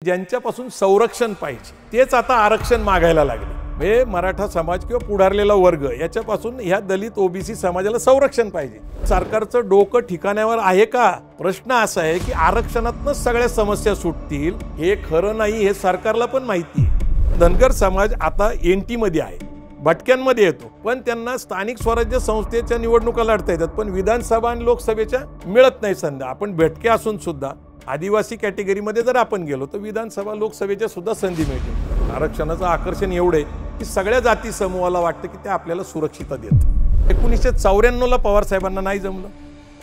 ज्यांच्यापासून संरक्षण पाहिजे तेच आता आरक्षण मागायला लागले। म्हणजे मराठा समाज किंवा पुढारलेला वर्ग याच्यापासून ह्या दलित ओबीसी समाजाला संरक्षण पाहिजे। सरकारचं डोकं ठिकाण्यावर आहे का? प्रश्न असा आहे की आरक्षणातूनच सगळ्या समस्या सुटतील हे खरं नाही, हे सरकारला पण माहिती आहे। धनगर समाज आता एनटी मध्ये आहे, भटक्यांमध्ये येतो, पण त्यांना स्थानिक स्वराज्य संस्थेच्या निवडणुका लढता येतात, पण विधानसभा आणि लोकसभेच्या मिळत नाही संधी। आपण भटके असून सुद्धा आदिवासी कॅटेगरीमध्ये जर आपण गेलो तर विधानसभा लोकसभेच्या सुद्धा संधी मिळते। आरक्षणाचं आकर्षण एवढे की सगळ्या जाती समूहाला वाटतं की ते आपल्याला सुरक्षितता देत। 1994 ला पवार साहेबांना नाही जमलं,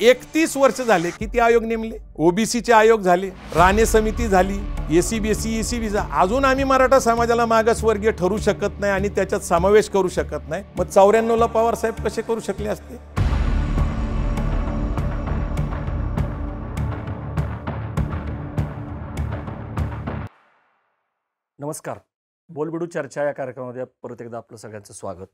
31 वर्ष झाले किती आयोग नेमले, ओबीसीचे आयोग झाले, राणे समिती झाली, एसीबीसी ईसीबीचा, अजून आम्ही मराठा समाजाला मागासवर्गीय ठरू शकत नाही आणि त्याच्यात समावेश करू शकत नाही। मग 94 ला पवार साहेब कसे करू शकले असते? नमस्कार, बोलबिडू चर्चा या कार्यक्रमामध्ये परत एकदा आपलं सगळ्यांचं स्वागत।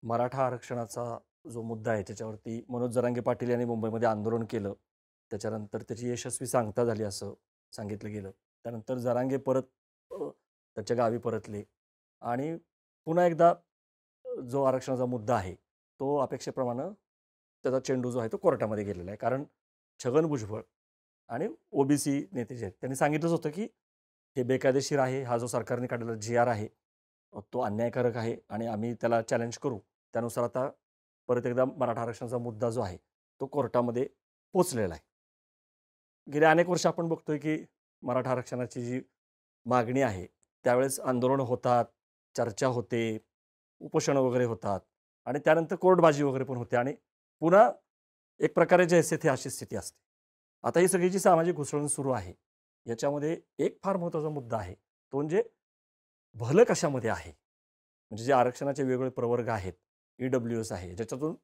मराठा आरक्षणाचा जो मुद्दा आहे त्याच्यावरती मनोज जरांगे पाटील यांनी मुंबईमध्ये आंदोलन केलं, त्याच्यानंतर त्याची यशस्वी सांगता झाली असं सांगितलं गेलं। त्यानंतर जरांगे परत त्याच्या गावी परतले आणि पुन्हा एकदा जो आरक्षणाचा मुद्दा आहे तो अपेक्षेप्रमाणे त्याचा चेंडू जो आहे तो कोर्टामध्ये गेलेला आहे। कारण छगन भुजबळ आणि ओबीसी नेते जे आहेत त्यांनी सांगितलंच होतं की हे बेकायदेशीर आहे, हा जो सरकारने काढलेला GR आहे तो अन्यायकारक आहे आणि आम्ही त्याला चॅलेंज करू। त्यानुसार आता परत एकदा मराठा आरक्षणाचा मुद्दा जो आहे तो कोर्टामध्ये पोचलेला आहे। गेल्या अनेक वर्ष आपण बघतोय की मराठा आरक्षणाची जी मागणी आहे त्यावेळेस आंदोलन होतात, चर्चा होते, उपोषणं वगैरे होतात आणि त्यानंतर कोर्टबाजी वगैरे पण होते आणि पुन्हा एक प्रकारे जैसे थे अशी स्थिती असते। आता ही सगळी जी सामाजिक घुसळण सुरू आहे याच्यामध्ये एक फार महत्त्वाचा मुद्दा आहे, तो म्हणजे भलं कशामध्ये आहे। म्हणजे जे आरक्षणाचे वेगवेगळे प्रवर्ग आहेत, EWS आहे, ज्याच्यातून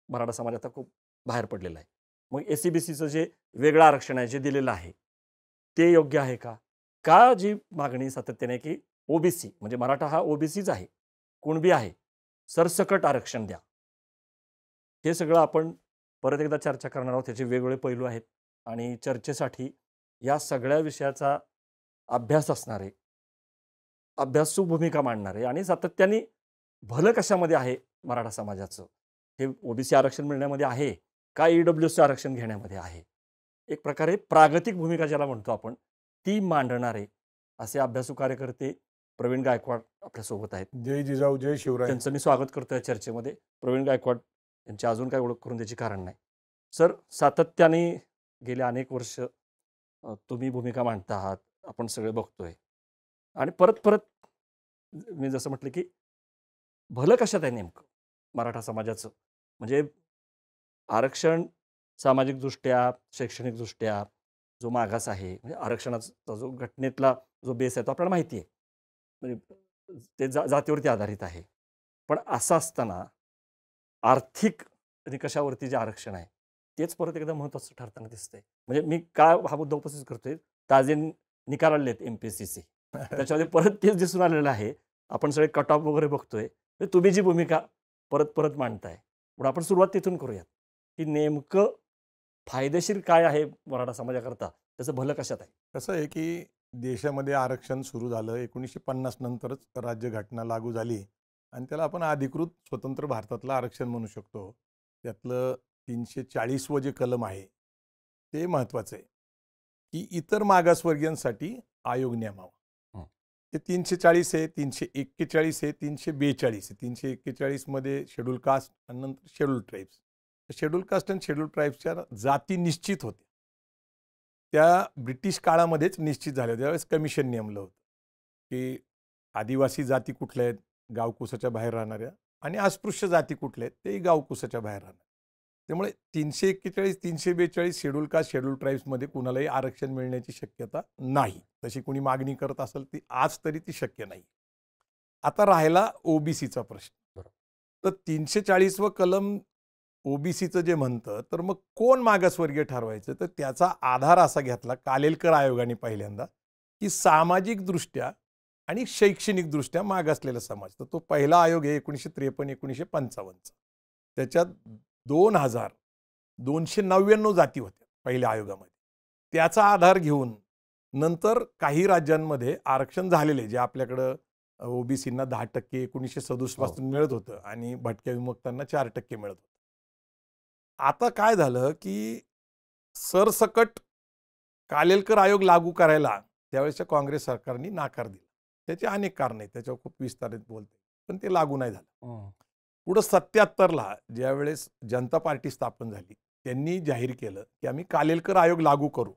मराठा समाज आता खूप बाहेर पडलेला आहे। मग एसीबीसीचं जे वेगळं आरक्षण आहे जे दिलेलं आहे ते योग्य आहे का? का जी मागणी सातत्याने की ओबीसी म्हणजे मराठा हा ओबीसीच आहे, कुणबी आहे, सरसकट आरक्षण द्या, हे सगळं आपण परत एकदा चर्चा करणार आहोत। त्याचे वेगवेगळे पैलू आहेत आणि चर्चेसाठी या सगळ्या विषयाचा अभ्यास असणारे, अभ्यासू भूमिका मांडणारे आणि सातत्याने भलं कशामध्ये आहे मराठा समाजाचं, हे ओबीसी आरक्षण मिळण्यामध्ये आहे का EWSचं आरक्षण घेण्यामध्ये आहे, एक प्रकारे प्रागतिक भूमिका ज्याला म्हणतो आपण ती मांडणारे असे अभ्यासू कार्यकर्ते प्रवीण गायकवाड आपल्यासोबत आहेत। जय जिजाऊ जय शिवराय। त्यांचं मी स्वागत करतोय चर्चेमध्ये। प्रवीण गायकवाड यांची अजून काही ओळख करून द्यायची कारण नाही। सर, सातत्याने गेल्या अनेक वर्ष तुम्ही भूमिका मांडता आहात, आपण सगळे बघतोय आणि परत परत मी जसं म्हटलं की भलं कशात आहे नेमकं मराठा समाजाचं? म्हणजे आरक्षण सामाजिकदृष्ट्या, शैक्षणिकदृष्ट्या जो मागास आहे, म्हणजे आरक्षणाचा जो घटनेतला जो बेस आहे तो आपल्याला माहिती आहे, म्हणजे ते जातीवरती आधारित आहे। पण असं असताना आर्थिक निकषावरती जे आरक्षण आहे तेच परत एकदा महत्त्वाचं ठरताना दिसतंय। म्हणजे मी का हा मुद्दा उपस्थित करतोय, ताजे निकाल आलेत MPSCचे, त्याच्यामध्ये परत तेच दिसून आलेलं आहे। आपण सगळे कट ऑफ वगैरे बघतोय, तुम्ही जी भूमिका परत परत मांडताय, पण आपण सुरुवात तिथून करूयात की नेमकं फायदेशीर काय आहे मराठा समाजाकरता, त्याचं भलं कशात आहे? कसं आहे की देशामध्ये आरक्षण सुरू झालं 1950 नंतरच राज्यघटना लागू झाली आणि त्याला आपण अधिकृत स्वतंत्र भारतातलं आरक्षण म्हणू शकतो। त्यातलं 340 जे कलम आहे ते महत्त्वाचं आहे की इतर मागासवर्गीयांसाठी आयोग नेमावा। ते 340 आहे, 341 आहे, 342 आहे। 341 मध्ये शेड्यूल कास्ट आणि नंतर शेड्यूल ट्राईब्स। शेड्यूल कास्ट आणि शेड्यूल ट्राईब्सच्या जाती निश्चित होत्या, त्या ब्रिटिश काळामध्येच निश्चित झाल्या। त्यावेळेस कमिशन नेमलं होतं की आदिवासी जाती कुठल्या आहेत, गावकुसाच्या बाहेर राहणाऱ्या, आणि अस्पृश्य जाती कुठल्या आहेत, तेही गावकुसाच्या बाहेर राहणार। त्यामुळे 341, 342 शेड्यूल कास्ट शेड्यूल ट्राईब्समध्ये कुणालाही आरक्षण मिळण्याची शक्यता नाही। तशी कुणी मागणी करत असेल ती आज तरी ती शक्य नाही। आता राहिला ओबीसीचा प्रश्न। तर 340 कलम ओबीसीचं जे म्हणतं, तर मग कोण मागासवर्गीय ठरवायचं, तर त्याचा आधार असा घेतला कालेलकर आयोगाने पहिल्यांदा की सामाजिकदृष्ट्या आणि शैक्षणिकदृष्ट्या मागासलेला समाज। तर तो पहिला आयोग आहे 1953-1955चा। त्याच्यात 2299 जाती होत्या पहिल्या आयोगामध्ये। त्याचा आधार घेऊन नंतर काही राज्यांमध्ये आरक्षण झालेले जे आपल्याकडं ओबीसींना 10% 1967 पासून मिळत होतं आणि भटक्या विमुक्तांना 4% मिळत होतं. आता काय झालं की सरसकट कालेलकर आयोग लागू करायला त्यावेळेसच्या काँग्रेस सरकारने नकार दिला. त्याचे अनेक कारण आहेत, त्याच्यावर खूप विस्तारित बोलते, पण ते लागू नाही झालं. पुढं 77ला ज्यावेळेस जनता पार्टी स्थापन झाली त्यांनी जाहीर केलं की आम्ही कालेलकर आयोग लागू करू.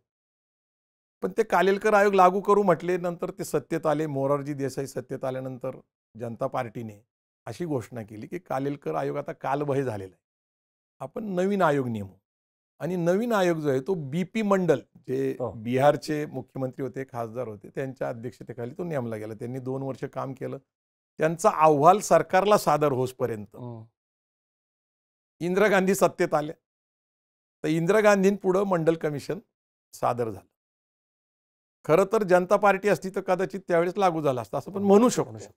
पण ते कालेलकर आयोग लागू करू म्हटले, नंतर ते सत्तेत आले. मोरारजी देसाई सत्तेत आल्यानंतर जनता पार्टीने अशी घोषणा केली की कालेलकर आयोग आता कालबाह्य झालेला आहे, आपण नवीन आयोग नेमू. आणि नवीन आयोग जो आहे तो बीपी मंडल, जे बिहारचे मुख्यमंत्री होते, खासदार होते, त्यांच्या अध्यक्षतेखाली तो नेमला गेला. त्यांनी 2 वर्ष काम केलं. त्यांचा अहवाल सरकारला सादर होसपर्यंत इंदिरा गांधी सत्तेत आले. तर इंदिरा गांधींपुढं मंडल कमिशन सादर झालं. खरं तर जनता पार्टी असती तर कदाचित त्यावेळेस लागू झाला असता असं पण म्हणू शकतो,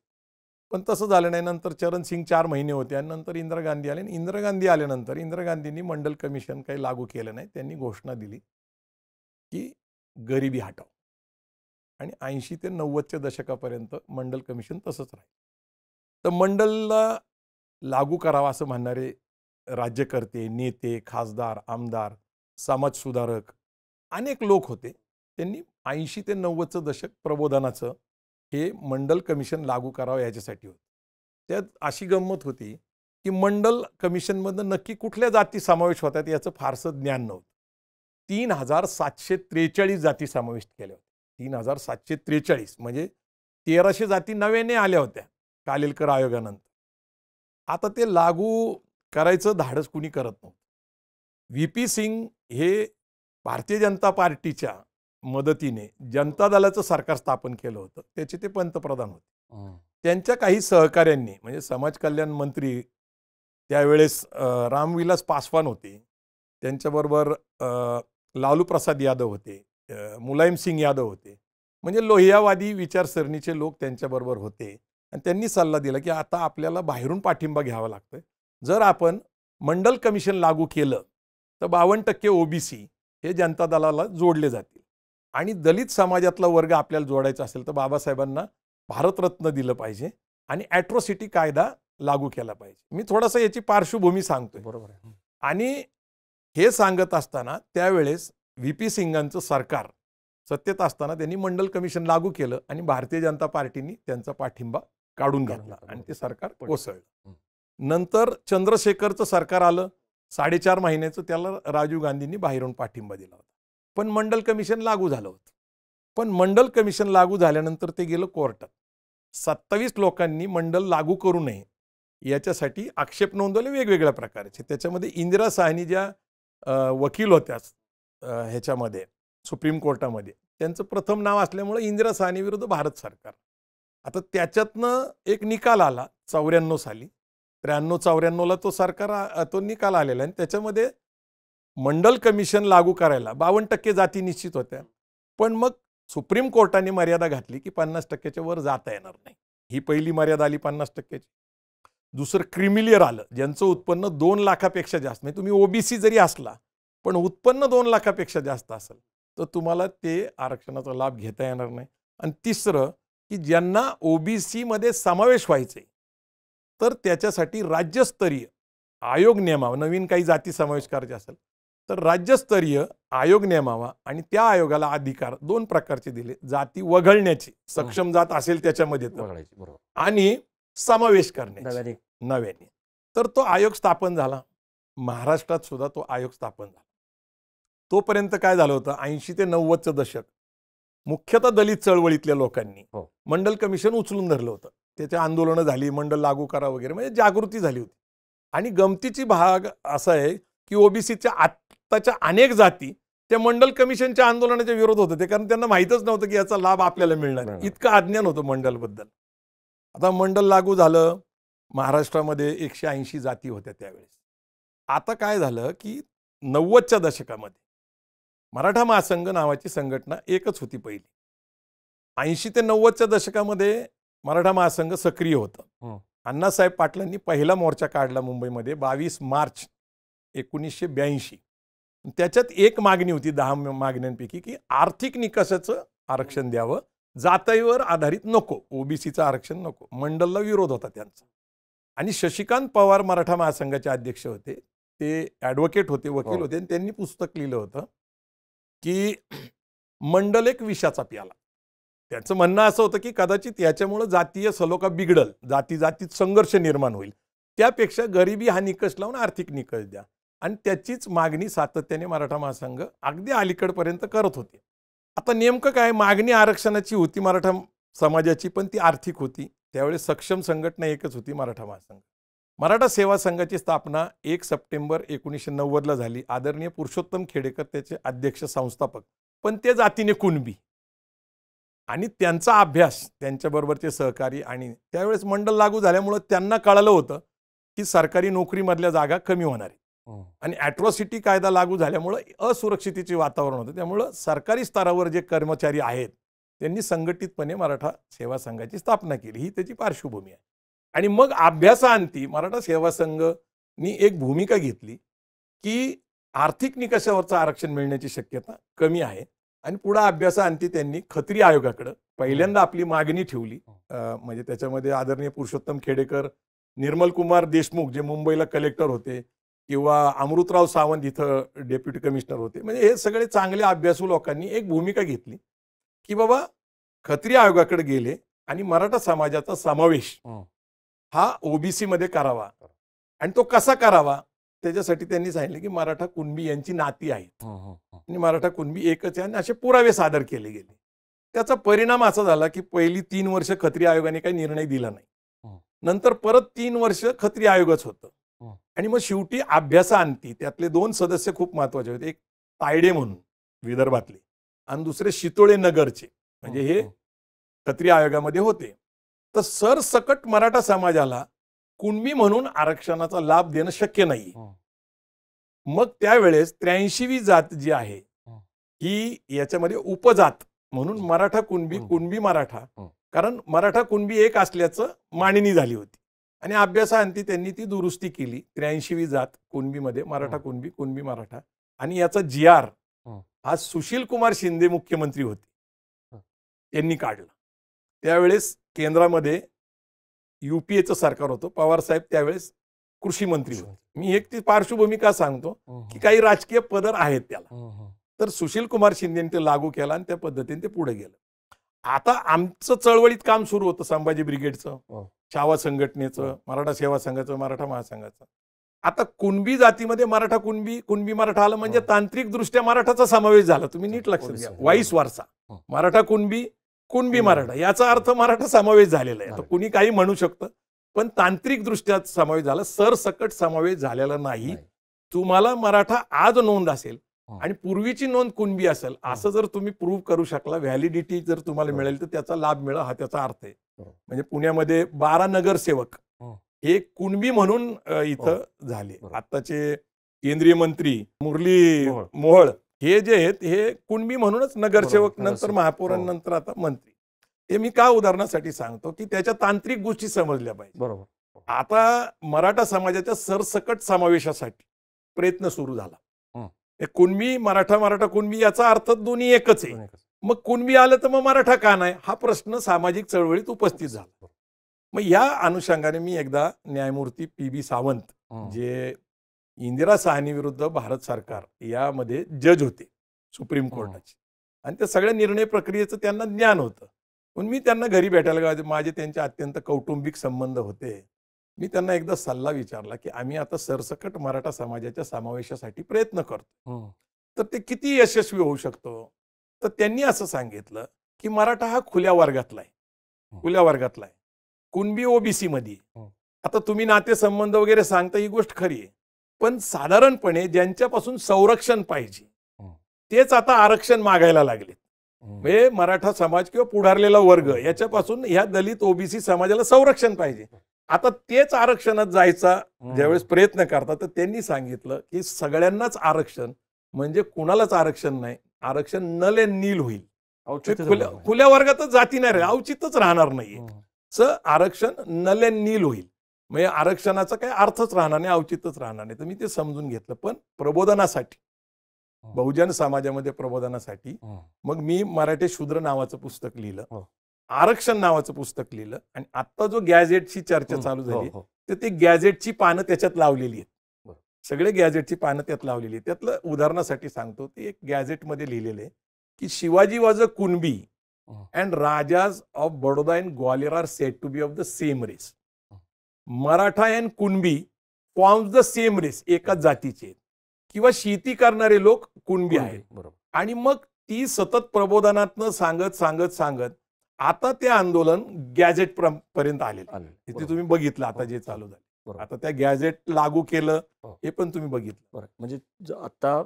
पण तसं झालं नाही. नंतर चरण सिंग 4 महिने होते आणि नंतर इंदिरा गांधी आले. आणि इंदिरा गांधी आल्यानंतर इंदिरा गांधींनी मंडल कमिशन काही लागू केलं नाही. त्यांनी घोषणा दिली की गरिबी हटाव, आणि 80 ते 90च्या दशकापर्यंत मंडल कमिशन तसंच राहील. तर मंडलला लागू करावा असं म्हणणारे राज्यकर्ते, नेते, खासदार, आमदार, समाजसुधारक अनेक लोक होते. त्यांनी 80 ते 90चं दशक प्रबोधनाचं हे मंडल कमिशन लागू करावं याच्यासाठी होतं. त्यात अशी गंमत होती की मंडल कमिशनमधनं नक्की कुठल्या जाती समावेश होतात याचं फारसं ज्ञान नव्हतं. 3743 जाती समाविष्ट केल्या होत्या. 3743 म्हणजे 1300 जाती नव्याने आल्या होत्या कालेलकर आयोगानंतर. आता ते लागू करायचं धाडस कुणी करत नव्हतं. व्ही.पी. सिंग हे भारतीय जनता पार्टीच्या मदतीने जनता दलाचं सरकार स्थापन केलं होतं. त्याचे ते पंतप्रधान होते. त्यांच्या काही सहकाऱ्यांनी म्हणजे समाज कल्याण मंत्री त्यावेळेस रामविलास पासवान होते, त्यांच्याबरोबर लालू प्रसाद यादव होते, मुलायम सिंग यादव होते, म्हणजे लोहियावादी विचारसरणीचे लोक त्यांच्याबरोबर होते. आणि त्यांनी सल्ला दिला की आता आपल्याला बाहेरून पाठिंबा घ्यावा लागतोय. जर आपण मंडल कमिशन लागू केलं तर 52% ओबीसी हे जनता दलाला जोडले जातील, आणि दलित समाजातला वर्ग आपल्याला जोडायचा असेल तर बाबासाहेबांना भारतरत्न दिलं पाहिजे आणि ॲट्रॉसिटी कायदा लागू केला पाहिजे. मी थोडंसं याची पार्श्वभूमी सांगतोय. बरोबर आहे. आणि हे सांगत असताना त्यावेळेस व्ही.पी. सिंगांचं सरकार सत्तेत असताना त्यांनी मंडल कमिशन लागू केलं आणि भारतीय जनता पार्टीने त्यांचा पाठिंबा काढून घेतला आणि ते सरकार कोसळलं. नंतर चंद्रशेखरचं सरकार आलं, 4.5 महिन्याचं, त्याला राजीव गांधींनी बाहेरून पाठिंबा दिला होता. पण मंडल कमिशन लागू झालं होतं. पण मंडल कमिशन लागू झाल्यानंतर ते गेलं कोर्टात. 27 लोकांनी मंडल लागू करू नये याच्यासाठी आक्षेप नोंदवले वेगवेगळ्या प्रकारचे. त्याच्यामध्ये इंदिरा साहनी ज्या वकील होत्या ह्याच्यामध्ये सुप्रीम कोर्टामध्ये, त्यांचं प्रथम नाव असल्यामुळे इंदिरा साहनी विरुद्ध भारत सरकार. आता त्याच्यातनं एक निकाल आला 94 साली, 93-94ला तो निकाल आलेला आहे. आणि त्याच्यामध्ये मंडल कमिशन लागू करायला 52% जाती निश्चित होत्या. पण मग सुप्रीम कोर्टाने मर्यादा घातली की 50%च्या वर जाता येणार नाही. ही पहिली मर्यादा आली 50%ची. दुसरं क्रिमिलियर आलं, ज्यांचं उत्पन्न 2 लाखापेक्षा जास्त, म्हणजे तुम्ही ओबीसी जरी असला पण उत्पन्न 2 लाखापेक्षा जास्त असेल तर तुम्हाला ते आरक्षणाचा लाभ घेता येणार नाही. आणि तिसरं की ज्यांना ओबीसी मध्ये समावेश व्हायचे तर त्याच्यासाठी राज्यस्तरीय आयोग नेमावा. नवीन काही जाती समावेश करायचे असेल तर राज्यस्तरीय आयोग नेमावा, आणि त्या आयोगाला अधिकार 2 प्रकारचे दिले: जाती वगळण्याची, सक्षम जात असेल त्याच्यामध्ये तर, आणि समावेश करण्याची नव्याने. तर तो आयोग स्थापन झाला. महाराष्ट्रात सुद्धा तो आयोग स्थापन झाला. तोपर्यंत काय झालं होतं, 80 ते 90चं दशक मुख्यतः दलित चळवळीतल्या लोकांनी मंडल कमिशन उचलून धरलं होतं. त्याचे आंदोलनं झाली, मंडल लागू करा वगैरे, म्हणजे जागृती झाली होती. आणि गमतीची भाग असा आहे की ओबीसीच्या आत्ताच्या अनेक जाती त्या मंडल कमिशनच्या आंदोलनाच्या विरोध होत होते, कारण त्यांना माहीतच नव्हतं की याचा लाभ आपल्याला मिळणार. इतकं अज्ञान होतं मंडलबद्दल. आता मंडल लागू झालं. महाराष्ट्रामध्ये 180 जाती होत्या त्यावेळेस. आता काय झालं की 90च्या दशकामध्ये मराठा महासंघ नावाची संघटना एकच होती पहिली. 80 ते 90च्या दशकामध्ये मराठा महासंघ सक्रिय होतं. अण्णासाहेब पाटलांनी पहिला मोर्चा काढला मुंबईमध्ये 22 मार्च 1982. त्याच्यात एक मागणी होती 10 मागण्यांपैकी की आर्थिक निकषाचं आरक्षण द्यावं, जातीवर आधारित नको, ओबीसीचं आरक्षण नको. मंडलला विरोध होता त्यांचा. आणि शशिकांत पवार मराठा महासंघाचे अध्यक्ष होते, ते ॲडव्होकेट होते, वकील होते, आणि त्यांनी पुस्तक लिहिलं होतं की मंडल एक विषाचा प्याला. त्याचं म्हणणं असं होतं की कदाचित याच्यामुळं जातीय सलोखा बिघडल, जातीत संघर्ष निर्माण होईल, त्यापेक्षा गरिबी हा निकष लावून आर्थिक निकष द्या. आणि त्याचीच मागणी सातत्याने मराठा महासंघ अगदी अलीकडपर्यंत करत होते. आता नेमकं काय मागणी आरक्षणाची होती मराठा समाजाची, पण ती आर्थिक होती. त्यावेळेस सक्षम संघटना एकच होती, मराठा महासंघ. मराठा सेवा संघाची स्थापना 1 सप्टेंबर 1990ला झाली. आदरणीय पुरुषोत्तम खेडेकर त्याचे अध्यक्ष संस्थापक, पण ते जातीने कुणबी. आणि त्यांचा अभ्यास, त्यांच्याबरोबरचे सहकारी, आणि त्यावेळेस मंडल लागू झाल्यामुळं त्यांना कळलं होतं की सरकारी नोकरीमधल्या जागा कमी होणार आहे. आणि ॲट्रॉसिटी कायदा लागू झाल्यामुळं असुरक्षितेचे वातावरण होतं. त्यामुळं सरकारी स्तरावर जे कर्मचारी आहेत त्यांनी संघटितपणे मराठा सेवा संघाची स्थापना केली. ही त्याची पार्श्वभूमी आहे. आणि मग अभ्यासाअंती मराठा सेवा संघनी एक भूमिका घेतली की आर्थिक निकषावरचं आरक्षण मिळण्याची शक्यता कमी आहे. आणि पुढे अभ्यासाअंती त्यांनी खत्री आयोगाकडे पहिल्यांदा आपली मागणी ठेवली. म्हणजे त्याच्यामध्ये आदरणीय पुरुषोत्तम खेडेकर, निर्मल कुमार देशमुख जे मुंबईला कलेक्टर होते, किंवा अमृतराव सावंत इथं डेप्युटी कमिशनर होते, म्हणजे हे सगळे चांगले अभ्यासू लोकांनी एक भूमिका घेतली की बाबा खत्री आयोगाकडे गेले आणि मराठा समाजाचा समावेश हा ओबीसी मध्ये करावा. आणि तो कसा करावा त्याच्यासाठी त्यांनी सांगितलं की मराठा कुणबी यांची नाती आहेत आणि मराठा कुणबी एकच आहे, आणि असे पुरावे सादर केले गेले. त्याचा परिणाम असा झाला की पहिली 3 वर्ष खत्री आयोगाने काही निर्णय दिला नाही. नंतर परत 3 वर्ष खत्री आयोगच होतं. आणि मग शेवटी अभ्यासाअंती त्यातले 2 सदस्य खूप महत्वाचे होते. एक तायडे म्हणून विदर्भातले, आणि दुसरे शितोळे नगरचे, म्हणजे हे खत्री आयोगामध्ये होते. तर सरसकट मराठा समाजाला कुणबी म्हणून आरक्षणाचा लाभ देणं शक्य नाही. मग त्यावेळेस 83वी जात जी आहे ही याच्यामध्ये उपजात म्हणून मराठा कुणबी, कुणबी मराठा, कारण मराठा कुणबी एक असल्याचं मांडणी झाली होती. आणि अभ्यासाअंती त्यांनी ती दुरुस्ती केली. 83वी जात कुणबीमध्ये मराठा कुणबी, कुणबी मराठा. आणि याचा GR हा सुशील कुमार शिंदे मुख्यमंत्री होते, त्यांनी काढला. त्यावेळेस केंद्रामध्ये UPAचं सरकार होतं, पवार साहेब त्यावेळेस कृषी मंत्री होते. मी एक ती पार्श्वभूमी का सांगतो की काही राजकीय पदर आहेत त्याला. तर सुशील कुमार शिंदेने ते लागू केला आणि त्या पद्धतीने ते पुढे गेलं. आता आमचं चळवळीत काम सुरू होतं, संभाजी ब्रिगेडचं, छावा संघटनेचं, मराठा सेवा संघाचं, मराठा महासंघाचं. आता कुणबी जातीमध्ये मराठा कुणबी, कुणबी मराठा आलं म्हणजे तांत्रिक दृष्ट्या मराठाचा समावेश झाला. तुम्ही नीट लक्षात घ्या, वाईस वारसा, मराठा कुणबी, कुणबी मराठा, याचा अर्थ मराठा समावेश झालेला आहे. तर कुणी काही म्हणू शकतं, पण तांत्रिक दृष्ट्या समावेश झाला, सरसकट समावेश झालेला नाही. तुम्हाला मराठा आज नोंद असेल आणि पूर्वीची नोंद कुणबी असेल, असं जर तुम्ही प्रूव्ह करू शकला, व्हॅलिडिटी जर तुम्हाला मिळेल, तर त्याचा लाभ मिळेल, हा त्याचा अर्थ आहे. म्हणजे पुण्यामध्ये 12 नगरसेवक हे कुणबी म्हणून इथं झाले. आताचे केंद्रीय मंत्री मुरली मोहोळ हे जे आहेत हे कुणबी म्हणूनच नगरसेवक, नंतर महापौरांनंतर आता मंत्री. हे मी का उदाहरणासाठी सांगतो की त्याच्या तांत्रिक गोष्टी समजल्या पाहिजे. बरोबर. आता मराठा समाजाच्या सरसकट समावेशासाठी प्रयत्न सुरू झाला. कुणबी मराठा, मराठा कुणबी याचा अर्थ दोन्ही एकच आहे. मग कुणबी आलं तर मग मराठा का नाही, हा प्रश्न सामाजिक चळवळीत उपस्थित झाला. मग या अनुषंगाने मी एकदा न्यायमूर्ती PB सावंत जे इंदिरा साहनी विरुद्ध भारत सरकार यामध्ये जज होते सुप्रीम कोर्टाचे, आणि त्या सगळ्या निर्णय प्रक्रियेचं त्यांना ज्ञान होतं. पण मी त्यांना घरी भेटायला गेलो, माझे त्यांचे अत्यंत कौटुंबिक संबंध होते. मी त्यांना एकदा सल्ला विचारला की आम्ही आता सरसकट मराठा समाजाच्या समावेशासाठी प्रयत्न करतो, तर ते किती यशस्वी होऊ शकतो. तर त्यांनी असं सांगितलं की मराठा हा खुल्या वर्गातला आहे, खुल्या वर्गातला आहे, कुणबी ओबीसी मध्ये. आता तुम्ही नातेसंबंध वगैरे सांगता, ही गोष्ट खरी आहे, पण साधारणपणे ज्यांच्यापासून संरक्षण पाहिजे तेच आता आरक्षण मागायला लागले. म्हणजे मराठा समाज किंवा पुढारलेला वर्ग याच्यापासून ह्या दलित ओबीसी समाजाला संरक्षण पाहिजे. आता तेच आरक्षणात जायचा ज्यावेळेस प्रयत्न करतात, तर त्यांनी सांगितलं की सगळ्यांनाच आरक्षण म्हणजे कुणालाच आरक्षण नाही, आरक्षण नल एंड नील होईल. खुल्या वर्गातच जाती नाही, औचित्यच राहणार नाही. आरक्षण नल एंड नील होईल, म्हणजे आरक्षणाचा काही अर्थच राहणार नाही, औचित्यच राहणार नाही. तर मी ते समजून घेतलं. पण प्रबोधनासाठी बहुजन समाजामध्ये प्रबोधनासाठी मग मी मराठी शूद्र नावाचं पुस्तक लिहिलं, आरक्षण नावाचं पुस्तक लिहिलं, आणि आता जो गॅझेटची चर्चा चालू झाली तर ते गॅझेटची पानं त्याच्यात लावलेली आहेत. सगळे गॅझेटची पानं त्यात लावलेली आहेत. त्यातलं उदाहरणासाठी सांगतो, ते एक गॅझेटमध्ये लिहिलेलं आहे की Shivaji was a Kunbi and rajas of Baroda and Gwalior are said to be of the same race. Maratha and Kunbi forms the same race, एकाच जातीचे किंवा शेती करणारे लोक कुणबी आहेत. आणि मग ती सतत प्रबोधनातनं सांगत सांगत सांगत आता ते आंदोलन गॅझेट पर्यंत आलेलं. ते तुम्ही बघितलं आता जे चालू झालं. आता त्या गॅझेट लागू केलं हे पण तुम्ही बघितलं. म्हणजे आता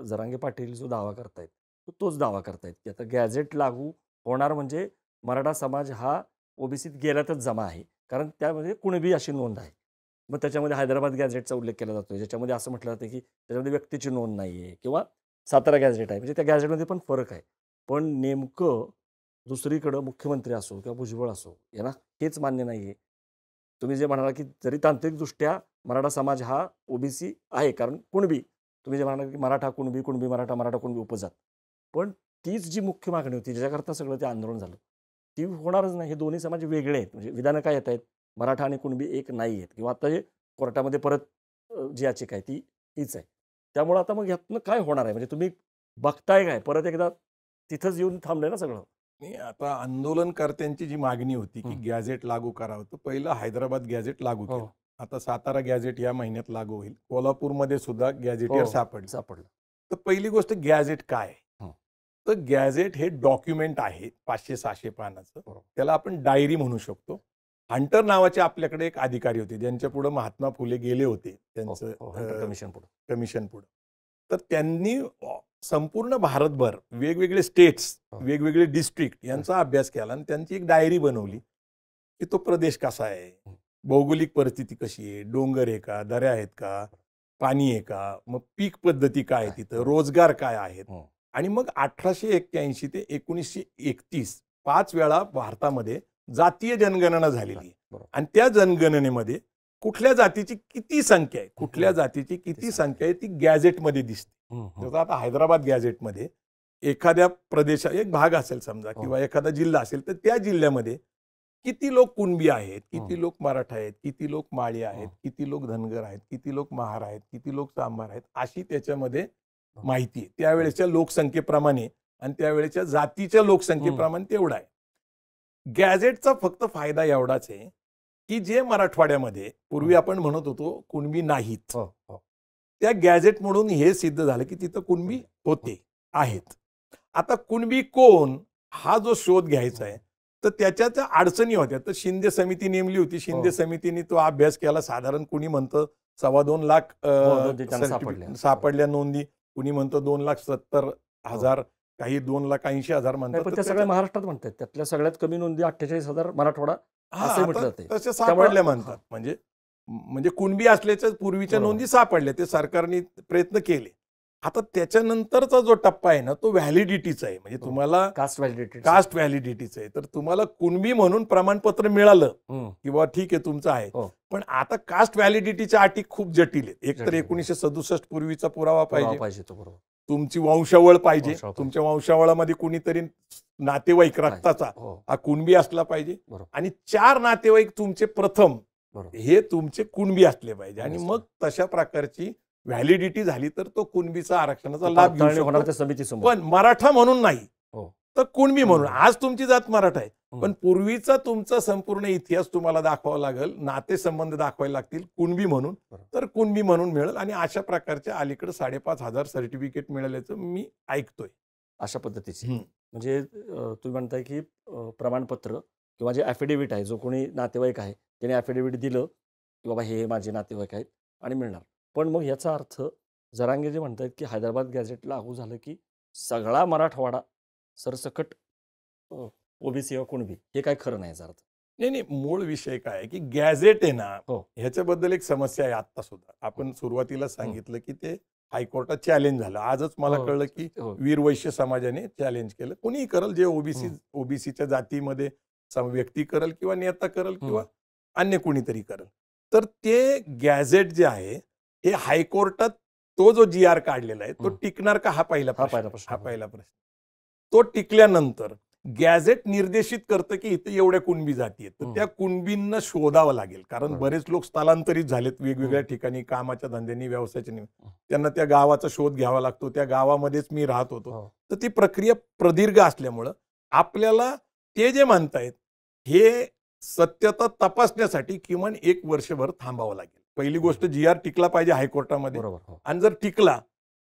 जरांगे पाटील जो दावा करतायत तोच दावा करतायत की आता गॅझेट लागू होणार म्हणजे मराठा समाज हा ओबीसीत गेल्यातच जमा आहे, कारण त्यामध्ये कुणबी अशी नोंद आहे. मग त्याच्यामध्ये हैदराबाद गॅझेटचा उल्लेख केला जातो, ज्याच्यामध्ये असं म्हटलं जातं की त्याच्यामध्ये व्यक्तीची नोंद नाही आहे, किंवा सातारा गॅझेट आहे, म्हणजे त्या गॅझेटमध्ये पण फरक आहे. पण नेमकं दुसरीकडं मुख्यमंत्री असो किंवा भुजबळ असो यांना हेच मान्य नाही आहे. तुम्ही जे म्हणाला की जरी तांत्रिकदृष्ट्या मराठा समाज हा ओबीसी आहे, कारण कुणबी तुम्ही जे म्हणाला की मराठा कुणबी, कुणबी मराठा, मराठा कुणबी उपजात, पण तीच जी मुख्य मागणी होती ज्याच्याकरता सगळं ते आंदोलन झालं ती होणारच नाही. हे दोन्ही समाज वेगळे आहेत. म्हणजे विधानं काय येत आहेत, मराठा आणि कुणबी एक नाही आहेत, किंवा आता जे कोर्टामध्ये परत जी याचिका आहे ती हीच आहे. त्यामुळे आता मग यातनं काय होणार आहे, म्हणजे तुम्ही बघताय काय परत एकदा तिथंच येऊन थांबले ना सगळं. आता आंदोलनकर्त्यांची जी मागणी होती की गॅझेट लागू करावं, तर पहिलं हैदराबाद गॅझेट लागू केलं. आता सातारा गॅझेट या महिन्यात लागू होईल. कोल्हापूरमध्ये सुद्धा गॅझेटियर सापडलं. तर पहिली गोष्ट गॅझेट काय आहे? तर गॅझेट हे डॉक्युमेंट आहे 500-600 पानाचं. त्याला आपण डायरी म्हणू शकतो. हंटर नावाचे आपल्याकडे एक अधिकारी होते ज्यांच्या पुढे महात्मा फुले गेले होते त्यांचं कमिशन पुढे. तर त्यांनी संपूर्ण भारतभर वेगवेगळे स्टेट्स, वेगवेगळे डिस्ट्रिक्ट यांचा अभ्यास केला आणि त्यांची एक डायरी बनवली की तो प्रदेश कसा आहे, भौगोलिक परिस्थिती कशी आहे, डोंगर आहे का, दऱ्या आहेत का, पाणी आहे का, मग पीक पद्धती काय आहे तिथं, रोजगार काय आहेत. आणि मग 1881 ते 1931 5 वेळा भारतामध्ये जातीय जनगणना झालेली आहे. आणि त्या जनगणनेमध्ये कुठल्या जातीची किती संख्या आहे, कुठल्या जातीची किती संख्या आहे ती गॅझेटमध्ये दिसते. तर आता हैदराबाद गॅझेटमध्ये एखाद्या प्रदेशा एक भाग असेल समजा किंवा एखादा जिल्हा असेल, तर त्या जिल्ह्यामध्ये किती लोक कुणबी आहेत, किती लोक मराठा आहेत, किती लोक माळी आहेत, किती लोक धनगर आहेत, किती लोक महार आहेत, किती लोक सांबार आहेत, अशी त्याच्यामध्ये माहिती आहे. त्यावेळेच्या लोकसंख्येप्रमाणे आणि त्यावेळेच्या जातीच्या लोकसंख्येप्रमाणे तेवढा आहे. गॅझेटचा फक्त फायदा एवढाच आहे की जे मराठवाड्यामध्ये पूर्वी आपण म्हणत होतो कुणबी नाहीत, त्या गॅझेट म्हणून हे सिद्ध झालं की तिथं कुणबी होते आहेत. आता कुणबी कोण हा जो शोध घ्यायचा आहे, तर त्याच्या त्या अडचणी होत्या. तर शिंदे समिती नेमली होती. शिंदे समितीने तो अभ्यास केला. साधारण कुणी म्हणतं 2.25 लाख सापडल्या नोंदी, कुणी म्हणतं 2,70,000, काही 2,80,000 म्हणतात. ते सगळ्या महाराष्ट्रात म्हणतात. त्यातल्या सगळ्यात कमी नोंदी 48,000 मराठवाडा असं म्हटलं ते. तसे सापडल्या म्हणतात. म्हणजे कुणबी असल्याच्या पूर्वीच्या नोंदी सापडल्या, ते सरकारने प्रयत्न केले. आता त्याच्यानंतरचा जो टप्पा आहे ना तो व्हॅलिडिटीचा आहे. म्हणजे तुम्हाला कास्ट व्हॅलिडिटीचा आहे. तर तुम्हाला कुणबी म्हणून प्रमाणपत्र मिळालं किंवा ठीक आहे तुमचं आहे. पण आता कास्ट व्हॅलिडिटीच्या अटी खूप जटिल आहेत. एक तर 1967 पूर्वीचा पुरावा पाहिजे, तुमची वंशावळ पाहिजे, तुमच्या वंशावळामध्ये कुणीतरी नातेवाईक रक्ताचा हा कुणबी असला पाहिजे, आणि 4 नातेवाईक तुमचे प्रथम हे तुमचे कुणबी असले पाहिजे. आणि मग तशा प्रकारची व्हॅलिडिटी झाली तर तो कुणबीचा आरक्षणाचा लाभ घेऊ शकतो. पण मराठा म्हणून नाही, तर कुणबी म्हणून. आज तुमची जात मराठा आहे, पण पूर्वीचा तुमचा संपूर्ण इतिहास तुम्हाला दाखवावा लागेल, नातेसंबंध दाखवायला लागतील कुणबी म्हणून, तर कुणबी म्हणून मिळेल. आणि अशा प्रकारच्या अलीकडे 5,500 सर्टिफिकेट मिळाल्याचं मी ऐकतोय. अशा पद्धतीची म्हणजे तुम्ही म्हणताय की प्रमाणपत्र किंवा जे ॲफिडेव्हिट आहे, जो कोणी नातेवाईक आहे त्याने ॲफिडेव्हिट दिलं की बाबा हे माझे नातेवाईक आहेत आणि मिळणार. पण मग याचा अर्थ जरांगे जे म्हणतात की हैदराबाद गॅझेट लागू झालं की सगळा मराठवाडा सरसकट ओबीसी किंवा कुणबी, हे काय खरं नाही याचा अर्थ. नाही, मूळ विषय काय आहे की गॅझेट आहे ना, ह्याच्याबद्दल एक समस्या आहे. आता सुद्धा आपण सुरुवातीला सांगितलं की ते हायकोर्टात चॅलेंज झालं. आजच मला कळलं की वीरवैश्य समाजाने चॅलेंज केलं. कोणीही करल, जे ओबीसीच्या जातीमध्ये व्यक्ती करल किंवा नेता करल किंवा अन्य कोणीतरी करल. तर ते गॅझेट जे आहे हे हायकोर्टात तो जो GR काढलेला आहे तो हं. टिकणार का, हा पहिला हा प्रश्न. पहिला प्रश्न. हा पहिला प्रश्न. तो टिकल्यानंतर गॅझेट निर्देशित करतं की इथे एवढ्या कुणबी जाती आहेत, तर हं. त्या कुणबींना शोधावं लागेल. कारण बरोबर. बरेच लोक स्थलांतरित झालेत वेगवेगळ्या हं. ठिकाणी कामाच्या धंद्यांनी, व्यवसायाच्या निमित्त. हं. त्यांना त्या गावाचा शोध घ्यावा लागतो. त्या गावामध्येच मी राहत होतो. हो. तर ती प्रक्रिया प्रदीर्घ असल्यामुळं आपल्याला ते जे म्हणतायत हे सत्यता तपासण्यासाठी किमान 1 वर्षभर थांबावं लागेल. पहिली गोष्ट GR टिकला पाहिजे हायकोर्टामध्ये. बरोबर. हो. आणि जर टिकला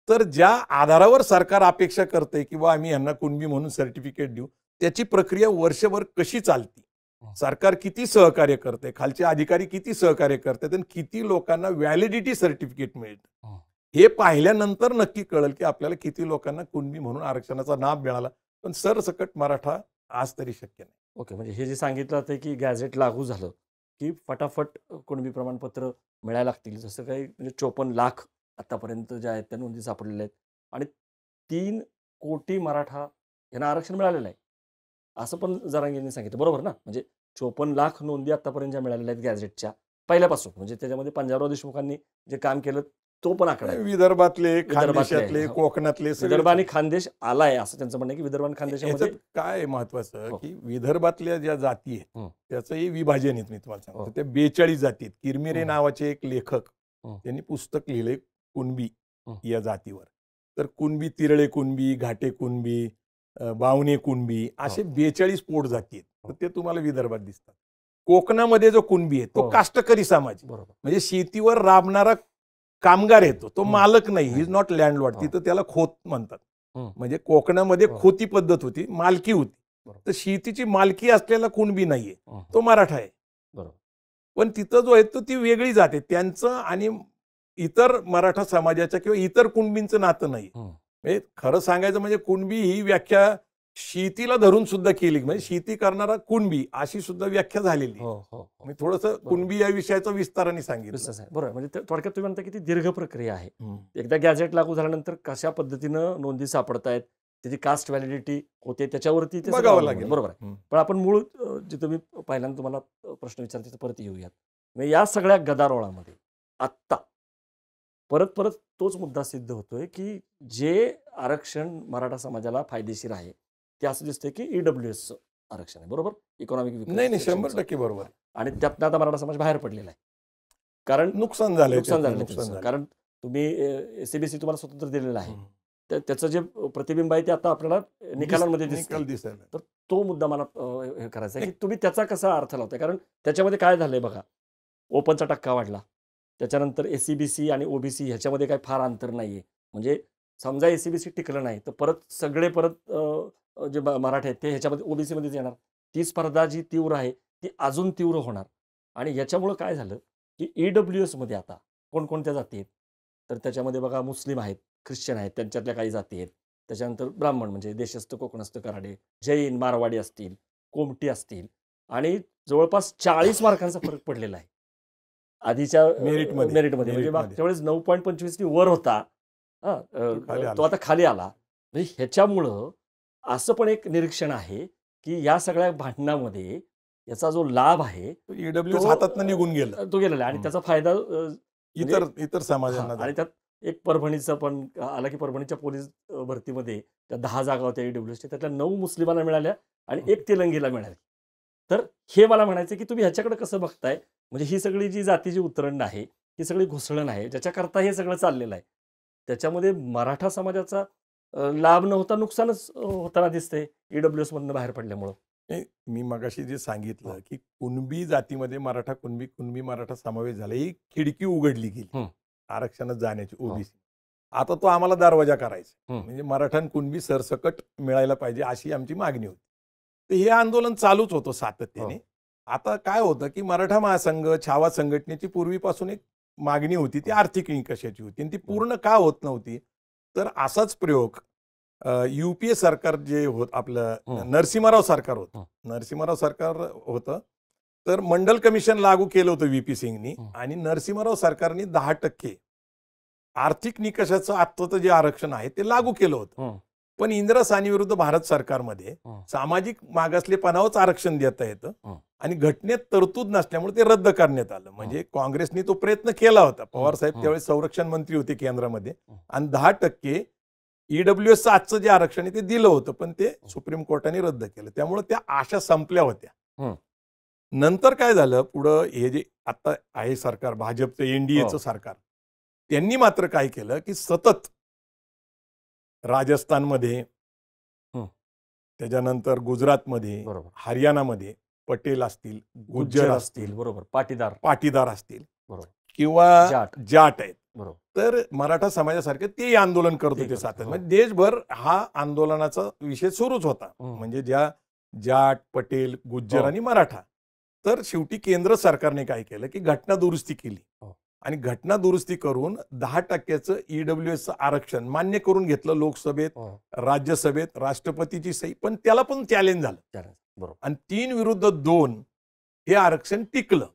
तर ज्या आधारावर सरकार अपेक्षा करते किंवा आम्ही यांना कुणबी म्हणून सर्टिफिकेट देऊ, त्याची प्रक्रिया वर्षभर कशी चालती, हं. सरकार किती सहकार्य करते, खालचे अधिकारी किती सहकार्य करतात आणि किती लोकांना व्हॅलिडिटी सर्टिफिकेट मिळतं, हं. हे पाहिल्यानंतर नक्की कळेल की आपल्याला किती लोकांना कुणबी म्हणून आरक्षणाचा लाभ मिळाला. पण सरसकट मराठा आज तरी शक्य नाही. ओके. म्हणजे हे जे सांगितलं जातं की गॅझेट लागू झालं की फटाफट कुणबी प्रमाणपत्र मिळायला लागतील. जसं काही म्हणजे 54 लाख आतापर्यंत ज्या आहेत त्या नोंदी सापडलेल्या आहेत आणि 3 कोटी मराठा यांना आरक्षण मिळालेलं आहे. असं पण जरांगेंनी सांगितलं. बरोबर ना? म्हणजे 54 लाख नोंदी आतापर्यंत ज्या मिळालेल्या आहेत गॅझेटच्या पहिल्यापासून, म्हणजे त्याच्यामध्ये पंजाबराव देशमुखांनी जे काम केलं तो पण आकडा आहे. विदर्भातले, विदर्भातले, खानदेशातले, हो. कोकणातले सगळे. विदर्भ आणि खानदेश आलाय असं त्यांचं म्हणणं आहे की विदर्भ आणि खानदेशामध्ये याच्यात काय महत्वाचं हो. की विदर्भातल्या ज्या जाती आहेत हं. त्याचंही विभाजन आहे. मी तुम्हाला सांगतो हो. त्या 42 जाती आहेत. किरमिरे हं. नावाचे एक लेखक हं. त्यांनी पुस्तक लिहिलंय कुणबी हं. या जातीवर. तर कुणबी, तिरळे कुणबी, घाटे कुणबी, बावणे कुणबी असे 42 पोट जाती आहेत. तर ते तुम्हाला विदर्भात दिसतात. कोकणामध्ये जो कुणबी आहे तो हो. काष्टकरी समाज आहे. बरोबर. म्हणजे शेतीवर राबणारा कामगार येतो, तो हं. मालक नाही. ही नाही. Is not landlord. हो. तिथं त्याला खोत म्हणतात. हं. म्हणजे कोकणामध्ये हो. खोती पद्धत होती, मालकी होती. बरोबर. तर शेतीची मालकी असलेला कुणबी नाहीये, हं. तो मराठा आहे. बरोबर. पण तिथं जो आहे तो ती वेगळी जाते. त्यांचं आणि इतर मराठा समाजाच्या किंवा इतर कुणबींचं नातं नाही. हं. म्हणजे खरं सांगायचं म्हणजे कुणबी ही व्याख्या शेतीला धरून सुद्धा केली. म्हणजे शेती करणारा कुणबी अशी सुद्धा व्याख्या झालेली आहे. हो, हो, हो. मी थोडंसं कुणबी या विषयाचं विस्ताराने सांगितलं. विश्वास आहे. बरोबर. म्हणजे थोडक्यात तुम्ही म्हणता की ती दीर्घ प्रक्रिया आहे. हं. एकदा गॅझेट लागू झाल्यानंतर कशा पद्धतीनं नोंदी सापडतायत, त्याची कास्ट व्हॅलिडिटी होते, त्याच्यावरती ते सगळं बघावं अवलंबून आहे. लागेल. बरोबर आहे. हं. पण आपण मूळ जिथं मी पहिल्यांदा तुम्हाला प्रश्न विचारते तर परत येऊयात. म्हणजे या सगळ्या गदारोळामध्ये आत्ता परत तोच मुद्दा सिद्ध होतोय की जे आरक्षण मराठा समाजाला फायदेशीर आहे ते असं दिसतंय की EWSचं आरक्षण आहे. बरोबर? इकॉनॉमिक नाही, 100% बरोबर आहे. आणि त्यातनं आता मराठा समाज बाहेर पडलेला आहे. कारण नुकसान झालंय. नुकसान त्याचं, झालं नुकसान त्यांचं. झालं. कारण तुम्ही SABC तुम्हाला स्वतंत्र दिलेलं आहे. हं. त्याचं जे प्रतिबिंब आहे ते आता आपल्याला निकालांमध्ये दिसतंय. निकाल दिसायला. तर तो मुद्दा मला हे करायचा आहे की तुम्ही त्याचा कसा अर्थ लावताय? कारण त्याच्यामध्ये काय झालंय बघा, ओपनचा टक्का वाढला. त्याच्यानंतर SEBC आणि OBC ह्याच्यामध्ये काही फार अंतर नाहीये. म्हणजे समजा SEBC टिकलं नाही तर परत जे मराठे आहेत ते ह्याच्यामध्ये OBC मध्येच येणार. ती स्पर्धा जी तीव्र आहे ती अजून तीव्र होणार. आणि याच्यामुळं काय झालं की EWS मध्ये आता कोणकोणत्या जाती आहेत? तर त्याच्यामध्ये बघा मुस्लिम आहेत, ख्रिश्चन आहेत, त्यांच्यातल्या काही जाती आहेत. त्याच्यानंतर ब्राह्मण म्हणजे देशस्थ, कोकणस्थ, कराडे, जैन, मारवाडी असतील, कोमटी असतील आणि जवळपास 40 मार्कांचा फरक पडलेला आहे. आधीच्या मेरिटमध्ये म्हणजे मागच्या वेळेस 9.25 वर होता. तो आता खाली आला. म्हणजे ह्याच्यामुळं असं पण एक निरीक्षण आहे की या सगळ्या भांडणामध्ये याचा जो लाभ आहे EWS हातातनं निघून गेलं. तो गेलेला आहे आणि त्याचा फायदा इतर समाजांना आणि त्यात एक परभणीचा पण आला की परभणीच्या पोलीस भरतीमध्ये त्या 10 जागा होत्या EWSच्या, त्यातल्या 9 मुस्लिमांना मिळाल्या आणि 1 तेलंगीला मिळाली. तर हे मला म्हणायचं की तुम्ही ह्याच्याकडे कसं बघताय? म्हणजे ही सगळी जी जातीची उतरंड आहे, ही सगळी घुसळण आहे, ज्याच्याकरता हे सगळं चाललेलं आहे. त्याच्यामध्ये मराठा समाजाचा लाभ न होता नुकसानच होताना दिसतंय EWS मधनं बाहेर पडल्यामुळं. मी मगाशी जे सांगितलं की कुणबी जातीमध्ये मराठा, कुणबी मराठा समावेश झाला, ही खिडकी उघडली गेली आरक्षणात जाण्याची OBC. आता तो आम्हाला दरवाजा करायचा. म्हणजे मराठा आणि कुणबी सरसकट मिळायला पाहिजे अशी आमची मागणी होती. तर हे आंदोलन चालूच होतं सातत्याने. आता काय होतं की मराठा महासंघ, छावा संघटनेची पूर्वीपासून एक मागणी होती, ती आर्थिक निकषाची होती आणि ती पूर्ण का होत नव्हती? तर असाच प्रयोग UPA सरकार जे होत आपलं नरसिंहराव सरकार होतं. नरसिंहराव सरकार होतं तर मंडल कमिशन लागू केलं होतं VP सिंगनी आणि नरसिंहराव सरकारने 10% आर्थिक निकषाचं आत्ताचं जे आरक्षण आहे ते लागू केलं होतं. पण इंदिरा साहनी विरुद्ध भारत सरकारमध्ये सामाजिक मागासलेपणावरच आरक्षण देता येतं आणि घटनेत तरतूद नसल्यामुळे ते रद्द करण्यात आलं. म्हणजे काँग्रेसने तो प्रयत्न केला होता. पवार साहेब त्यावेळेस संरक्षण मंत्री होते केंद्रामध्ये आणि 10% ईडब्ल्यूएसचं आजचं जे आरक्षण आहे ते दिलं होतं, पण ते सुप्रीम कोर्टाने रद्द केलं. त्यामुळे त्या आशा संपल्या होत्या. नंतर काय झालं, पुढं हे जे आता आहे सरकार, भाजपचं एनडीएचं सरकार, त्यांनी मात्र काय केलं की सतत राजस्थानमध्ये, त्याच्यानंतर गुजरातमध्ये, हरियाणामध्ये पटेल असतील, गुज्जर असतील, बरोबर, पाटीदार असतील किंवा जाट आहेत, तर मराठा समाजासारखे ते आंदोलन करत होते सातत्याने. म्हणजे देशभर हा आंदोलनाचा विषय सुरूच होता. म्हणजे ज्या जाट, पटेल, गुज्जर आणि मराठा. तर शेवटी केंद्र सरकारने काय केलं की घटना दुरुस्ती केली आणि घटना दुरुस्ती करून 10%चं ईडब्ल्यूएसचं आरक्षण मान्य करून घेतलं लोकसभेत, राज्यसभेत, राष्ट्रपतीची सही, पण त्याला पण चॅलेंज झालं आणि 3-2 हे आरक्षण टिकलं.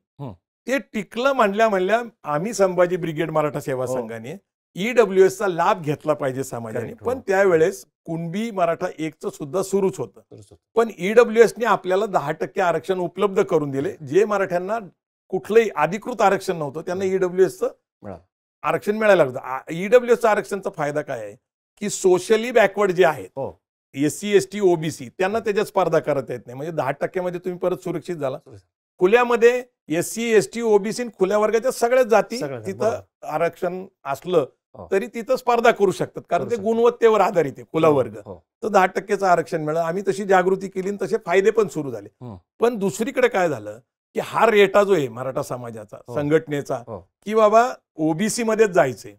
ते टिकलं म्हणल्या आम्ही संभाजी ब्रिगेड मराठा सेवा संघाने ईडब्ल्यूएसचा लाभ घेतला पाहिजे समाजाने. पण त्यावेळेस कुणबी मराठा एकचं सुद्धा सुरूच होतं. पण ईडब्ल्यूएसने आपल्याला 10% आरक्षण उपलब्ध करून दिले. जे मराठ्यांना कुठलंही अधिकृत आरक्षण नव्हतं त्यांना ईडब्ल्यूएसचं आरक्षण मिळायला लागतं. ईडब्ल्यूएसचं आरक्षणचा फायदा काय आहे की सोशली बॅकवर्ड जे आहेत, SC, ST, OBC, त्यांना त्याच्यात स्पर्धा करता येत नाही. म्हणजे 10% तुम्ही परत सुरक्षित झाला. खुल्यामध्ये SC, ST, OBC खुल्या वर्गाच्या सगळ्याच जाती तिथं आरक्षण असलं तरी तिथं स्पर्धा करू शकतात, कारण ते गुणवत्तेवर आधारित आहे खुला वर्ग. तर 10%चं आरक्षण मिळालं. आम्ही तशी जागृती केली आणि तसे फायदे पण सुरू झाले. पण दुसरीकडे काय झालं की हा रेटा जो आहे मराठा समाजाचा, संघटनेचा, की बाबा ओबीसी मध्येच जायचंय,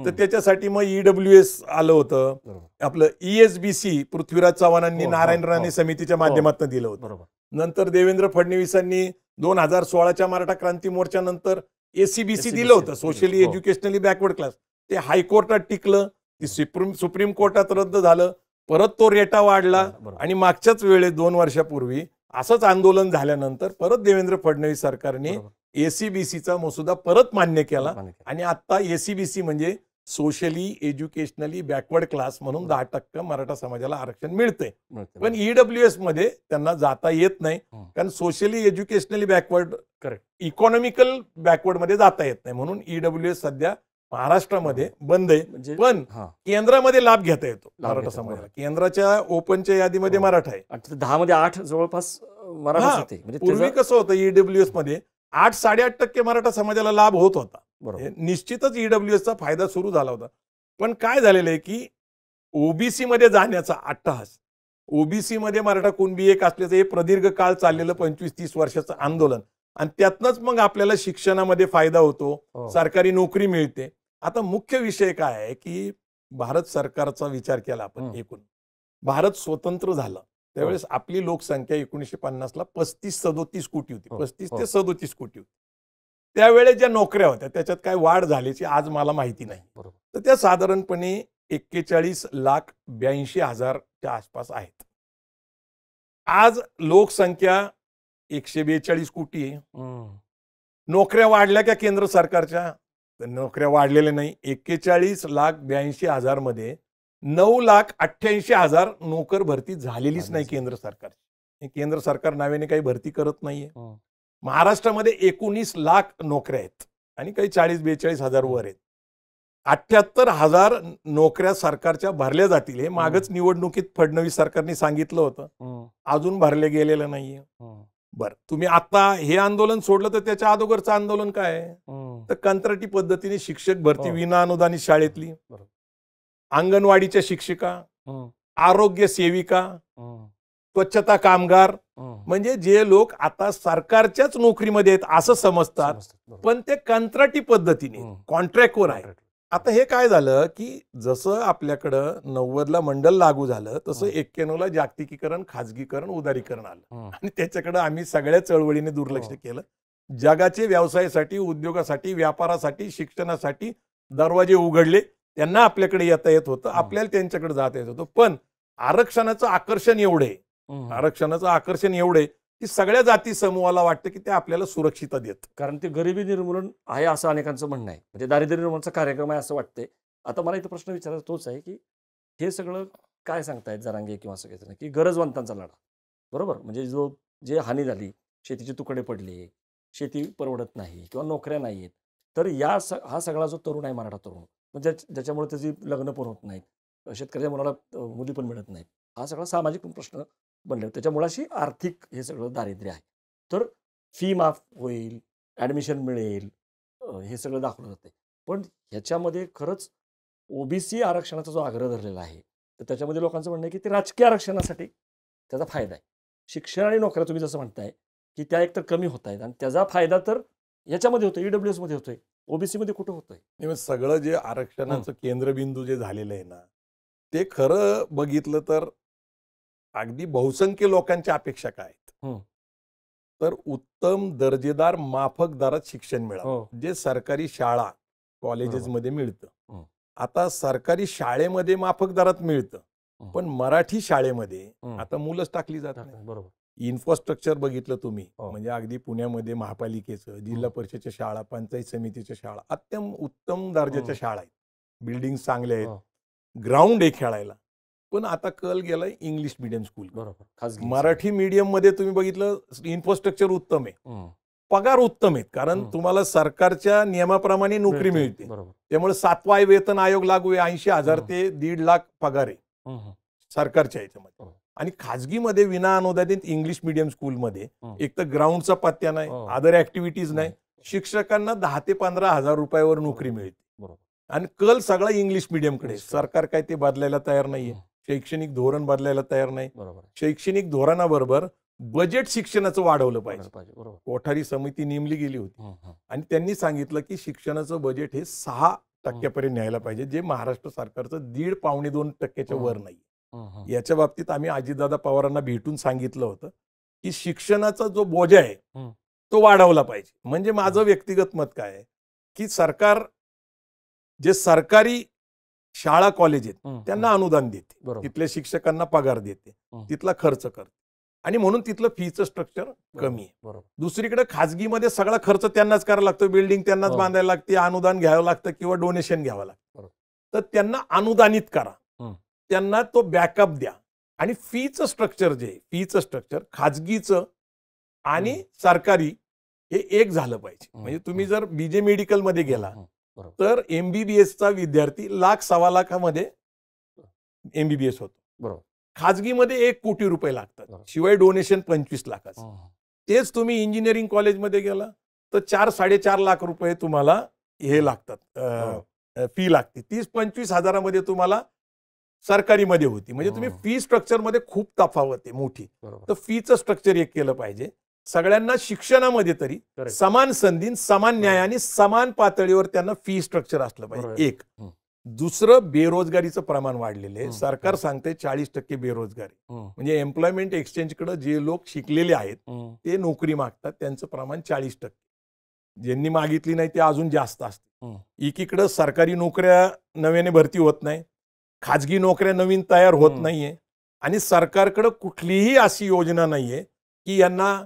तर त्याच्यासाठी मग ईडब्ल्यूएस आलं होतं. आपलं ESBC पृथ्वीराज चव्हाणांनी नारायण राणे समितीच्या माध्यमातून दिलं होतं. नंतर देवेंद्र फडणवीसांनी 2016च्या मराठा क्रांती मोर्चानंतर ACBC दिलं होतं, सोशली एज्युकेशनली बॅकवर्ड क्लास. ते हायकोर्टात टिकलं, ते सुप्रीम कोर्टात रद्द झालं, परत तो रेटा वाढला आणि मागच्याच वेळेस 2 वर्षापूर्वी असंच आंदोलन झाल्यानंतर परत देवेंद्र फडणवीस सरकारने ACBCचा मसुदा परत मान्य केला आणि आता ACBC म्हणजे सोशली एज्युकेशनली बॅकवर्ड क्लास म्हणून 10% मराठा समाजाला आरक्षण मिळतंय. पण ईडब्ल्यूएस मध्ये त्यांना जाता येत नाही, कारण socially educationally backward, economical backward मध्ये जाता येत नाही. म्हणून ईडब्ल्यूएस सध्या महाराष्ट्रामध्ये बंद आहे. पण केंद्रामध्ये लाभ घेता येतो मराठा समाजाला. केंद्राच्या ओपनच्या यादीमध्ये मराठा आहे. 10 मध्ये 8 जवळपास मराठा होते. पूर्वी कसं होतं ईडब्ल्यूएस मध्ये 8-8.5% मराठा समाजाला लाभ होत होता. निश्चितच ईडब्ल्यूएसचा फायदा सुरू झाला होता. पण काय झालेलं आहे की ओबीसी मध्ये जाण्याचा अट्टहास, ओबीसी मध्ये मराठा कुणबी एक असल्याचं हे प्रदीर्घ काळ चाललेलं 25-30 वर्षाचं आंदोलन, आणि त्यातनंच मग आपल्याला शिक्षणामध्ये फायदा होतो, सरकारी नोकरी मिळते. आता मुख्य विषय काय आहे की भारत सरकारचा विचार केला आपण, एकूण भारत स्वतंत्र झाला त्यावेळेस आपली लोकसंख्या 1950ला 35-37 कोटी होती. 35 ते 37 कोटी होती. त्यावेळेस ज्या नोकऱ्या होत्या त्याच्यात काय वाढ झाल्याची आज मला माहिती नाही. तर त्या साधारणपणे 41,82,000च्या आसपास आहेत. आज लोकसंख्या 142 कोटी आहे. नोकऱ्या वाढल्या का केंद्र सरकारच्या? नोकऱ्या वाढलेल्या नाही. 41,82,000 मध्ये 9,88,000 नोकर भरती झालेलीच नाही केंद्र सरकार. केंद्र सरकार नावाने काही भरती करत नाहीये. महाराष्ट्रामध्ये 19 लाख नोकऱ्या आहेत आणि काही 40-42 वर आहेत. 78,000 नोकऱ्या सरकारच्या भरल्या जातील हे मागच निवडणुकीत फडणवीस सरकारने सांगितलं होतं. अजून भरले गेलेलं नाहीये. बरं, तुम्ही आता हे आंदोलन सोडलं तर त्याच्या अगोदरचं आंदोलन काय आहे? तर कंत्राटी पद्धतीने शिक्षक भरती विना अनुदानित शाळेतली, अंगणवाडीच्या शिक्षिका, आरोग्य सेविका, स्वच्छता कामगार, म्हणजे जे लोक आता सरकारच्याच नोकरीमध्ये आहेत असं समजतात, पण ते कंत्राटी पद्धतीने कॉन्ट्रॅक्टवर आहे. आता हे काय झालं की जसं आपल्याकडं 90ला मंडल लागू झालं तसं 91ला जागतिकीकरण, खाजगीकरण, उदारीकरण आलं आणि त्याच्याकडे आम्ही सगळ्या चळवळीने दुर्लक्ष केलं. जगाचे व्यवसायासाठी, उद्योगासाठी, व्यापारासाठी, शिक्षणासाठी दरवाजे उघडले. त्यांना आपल्याकडे येता येत होतं, आपल्याला त्यांच्याकडे जाता येत होतं. पण आरक्षणाचं आकर्षण एवढे की सगळ्या जाती समूहाला वाटतं की ते आपल्याला सुरक्षितता देत. कारण ते गरिबी निर्मूलन आहे असं अनेकांचं म्हणणं आहे. म्हणजे दारिद्र्य निर्मूलनाचा कार्यक्रम आहे असं वाटतंय. आता मला इथं प्रश्न विचारायचा तोच आहे की हे सगळं काय सांगतायत जरांगे किंवा सगळेजण की गरजवंतांचा लढा, बरोबर? म्हणजे जे हानी झाली शेतीचे तुकडे पडले, शेती परवडत नाही किंवा नोकऱ्या नाही आहेत. तर हा सगळा जो तरुण आहे मराठा तरुण, म्हणजे ज्याच्यामुळे त्याची लग्न पण होत नाहीत, शेतकऱ्याच्या मुलाला मुली पण मिळत नाहीत. हा सगळा सामाजिक प्रश्न बनले. त्याच्या मुळाशी आर्थिक हे सगळं दारिद्र्य आहे. तर फी माफ होईल, ॲडमिशन मिळेल, हे सगळं दाखवलं जातंय. पण ह्याच्यामध्ये खरंच ओबीसी आरक्षणाचा जो आग्रह धरलेला आहे, तर त्याच्यामध्ये लोकांचं म्हणणं आहे की ते राजकीय आरक्षणासाठी त्याचा फायदा आहे. शिक्षण आणि नोकऱ्या तुम्ही जसं म्हणताय की त्या एकतर कमी होत आहेत आणि त्याचा फायदा तर याच्यामध्ये होतोय, ईडब्ल्यूएस मध्ये होतोय, ओबीसी मध्ये कुठं होतोय? नाही, मग सगळं जे आरक्षणाचं केंद्रबिंदू जे झालेलं आहे ना, ते खरं बघितलं तर अगदी बहुसंख्य लोकांच्या अपेक्षा काय आहेत? तर उत्तम दर्जेदार माफक दरात शिक्षण मिळावं, जे सरकारी शाळा कॉलेजेसमध्ये मिळतं. आता सरकारी शाळेमध्ये माफक दरात मिळतं, पण मराठी शाळेमध्ये आता मुलंच टाकली जात नाही. बरोबर. इन्फ्रास्ट्रक्चर बघितलं तुम्ही, म्हणजे अगदी पुण्यामध्ये महापालिकेचं, जिल्हा परिषदेच्या शाळा, पंचायत समितीच्या शाळा अत्यंत उत्तम दर्जाच्या शाळा आहेत, बिल्डिंग चांगल्या आहेत, ग्राउंड आहे खेळायला. पण आता कल गेलाय इंग्लिश मीडियम स्कूल. बरोबर. मराठी मीडियम मध्ये तुम्ही बघितलं इन्फ्रास्ट्रक्चर उत्तम आहे, पगार उत्तम आहेत, कारण तुम्हाला सरकारच्या नियमाप्रमाणे नोकरी मिळते. त्यामुळे 7वा वेतन आयोग लागू आहे, 80,000 ते 1.5 लाख पगार आहे सरकारच्या याच्यामध्ये. आणि खाजगीमध्ये विना अनुदानित इंग्लिश मीडियम स्कूलमध्ये एक तर ग्राउंडचा पत्त्या नाही, अदर ऍक्टिव्हिटीज नाही, शिक्षकांना 10,000 ते 15,000 रुपयावर नोकरी मिळते. आणि कल सगळा इंग्लिश मीडियमकडे. सरकार काय ते बदलायला तयार नाहीये, शैक्षणिक धोरण बदलायला तयार नाही. शैक्षणिक धोरणाबरोबर बजेट शिक्षणाचं वाढवलं पाहिजे. कोठारी समिती नेमली गेली होती आणि त्यांनी सांगितलं की शिक्षणाचं बजेट हे 6% न्यायला पाहिजे, जे महाराष्ट्र सरकारचं 1.5-2% वर नाही. याच्या बाबतीत आम्ही अजितदादा पवारांना भेटून सांगितलं होतं की शिक्षणाचा जो बोजा आहे तो वाढवला पाहिजे. म्हणजे माझं व्यक्तिगत मत काय आहे की सरकार जे सरकारी शाळा कॉलेज आहेत त्यांना अनुदान देते, तिथल्या शिक्षकांना पगार देते, तिथला खर्च करते आणि म्हणून तिथलं फीचं स्ट्रक्चर कमी आहे. दुसरीकडे खाजगीमध्ये सगळा खर्च त्यांनाच करावा लागतो, बिल्डिंग त्यांनाच बांधायला लागते, अनुदान घ्यावं लागतं किंवा डोनेशन घ्यावं लागतं. तर त्यांना अनुदानित करा, त्यांना तो बॅकअप द्या आणि फीचं स्ट्रक्चर जे फीचं स्ट्रक्चर खाजगीचं आणि सरकारी हे एक झालं पाहिजे. म्हणजे तुम्ही जर बीजे मेडिकल मध्ये गेला तर एमबीबीएसचा विद्यार्थी 1,00,000-1.25 लाखामध्ये एमबीबीएस होतो. खाजगीमध्ये 1 कोटी रुपये लागतात, शिवाय डोनेशन 25 लाखाचं. तेच तुम्ही इंजिनिअरिंग कॉलेजमध्ये गेला तर 4-4.5 लाख रुपये तुम्हाला हे लागतात, फी लागते. 30-25 हजारामध्ये तुम्हाला सरकारीमध्ये होती. म्हणजे तुम्ही फी स्ट्रक्चरमध्ये खूप तफावत आहे मोठी. तर फीचं स्ट्रक्चर एक केलं पाहिजे. सगळ्यांना शिक्षणामध्ये तरी समान संधी, समान न्याय आणि समान पातळीवर त्यांना फी स्ट्रक्चर असलं पाहिजे. एक. दुसरं, बेरोजगारीचं प्रमाण वाढलेलं आहे. सरकार सांगते 40% बेरोजगारी. म्हणजे एम्प्लॉयमेंट एक्सचेंजकडे जे लोक शिकलेले आहेत ते नोकरी मागतात, त्यांचं प्रमाण 40%. ज्यांनी मागितली नाही ते अजून जास्त असते. एकीकडे सरकारी नोकऱ्या नव्याने भरती होत नाही, खाजगी नोकऱ्या नवीन तयार होत नाहीये आणि सरकारकडे कुठलीही अशी योजना नाहीये की यांना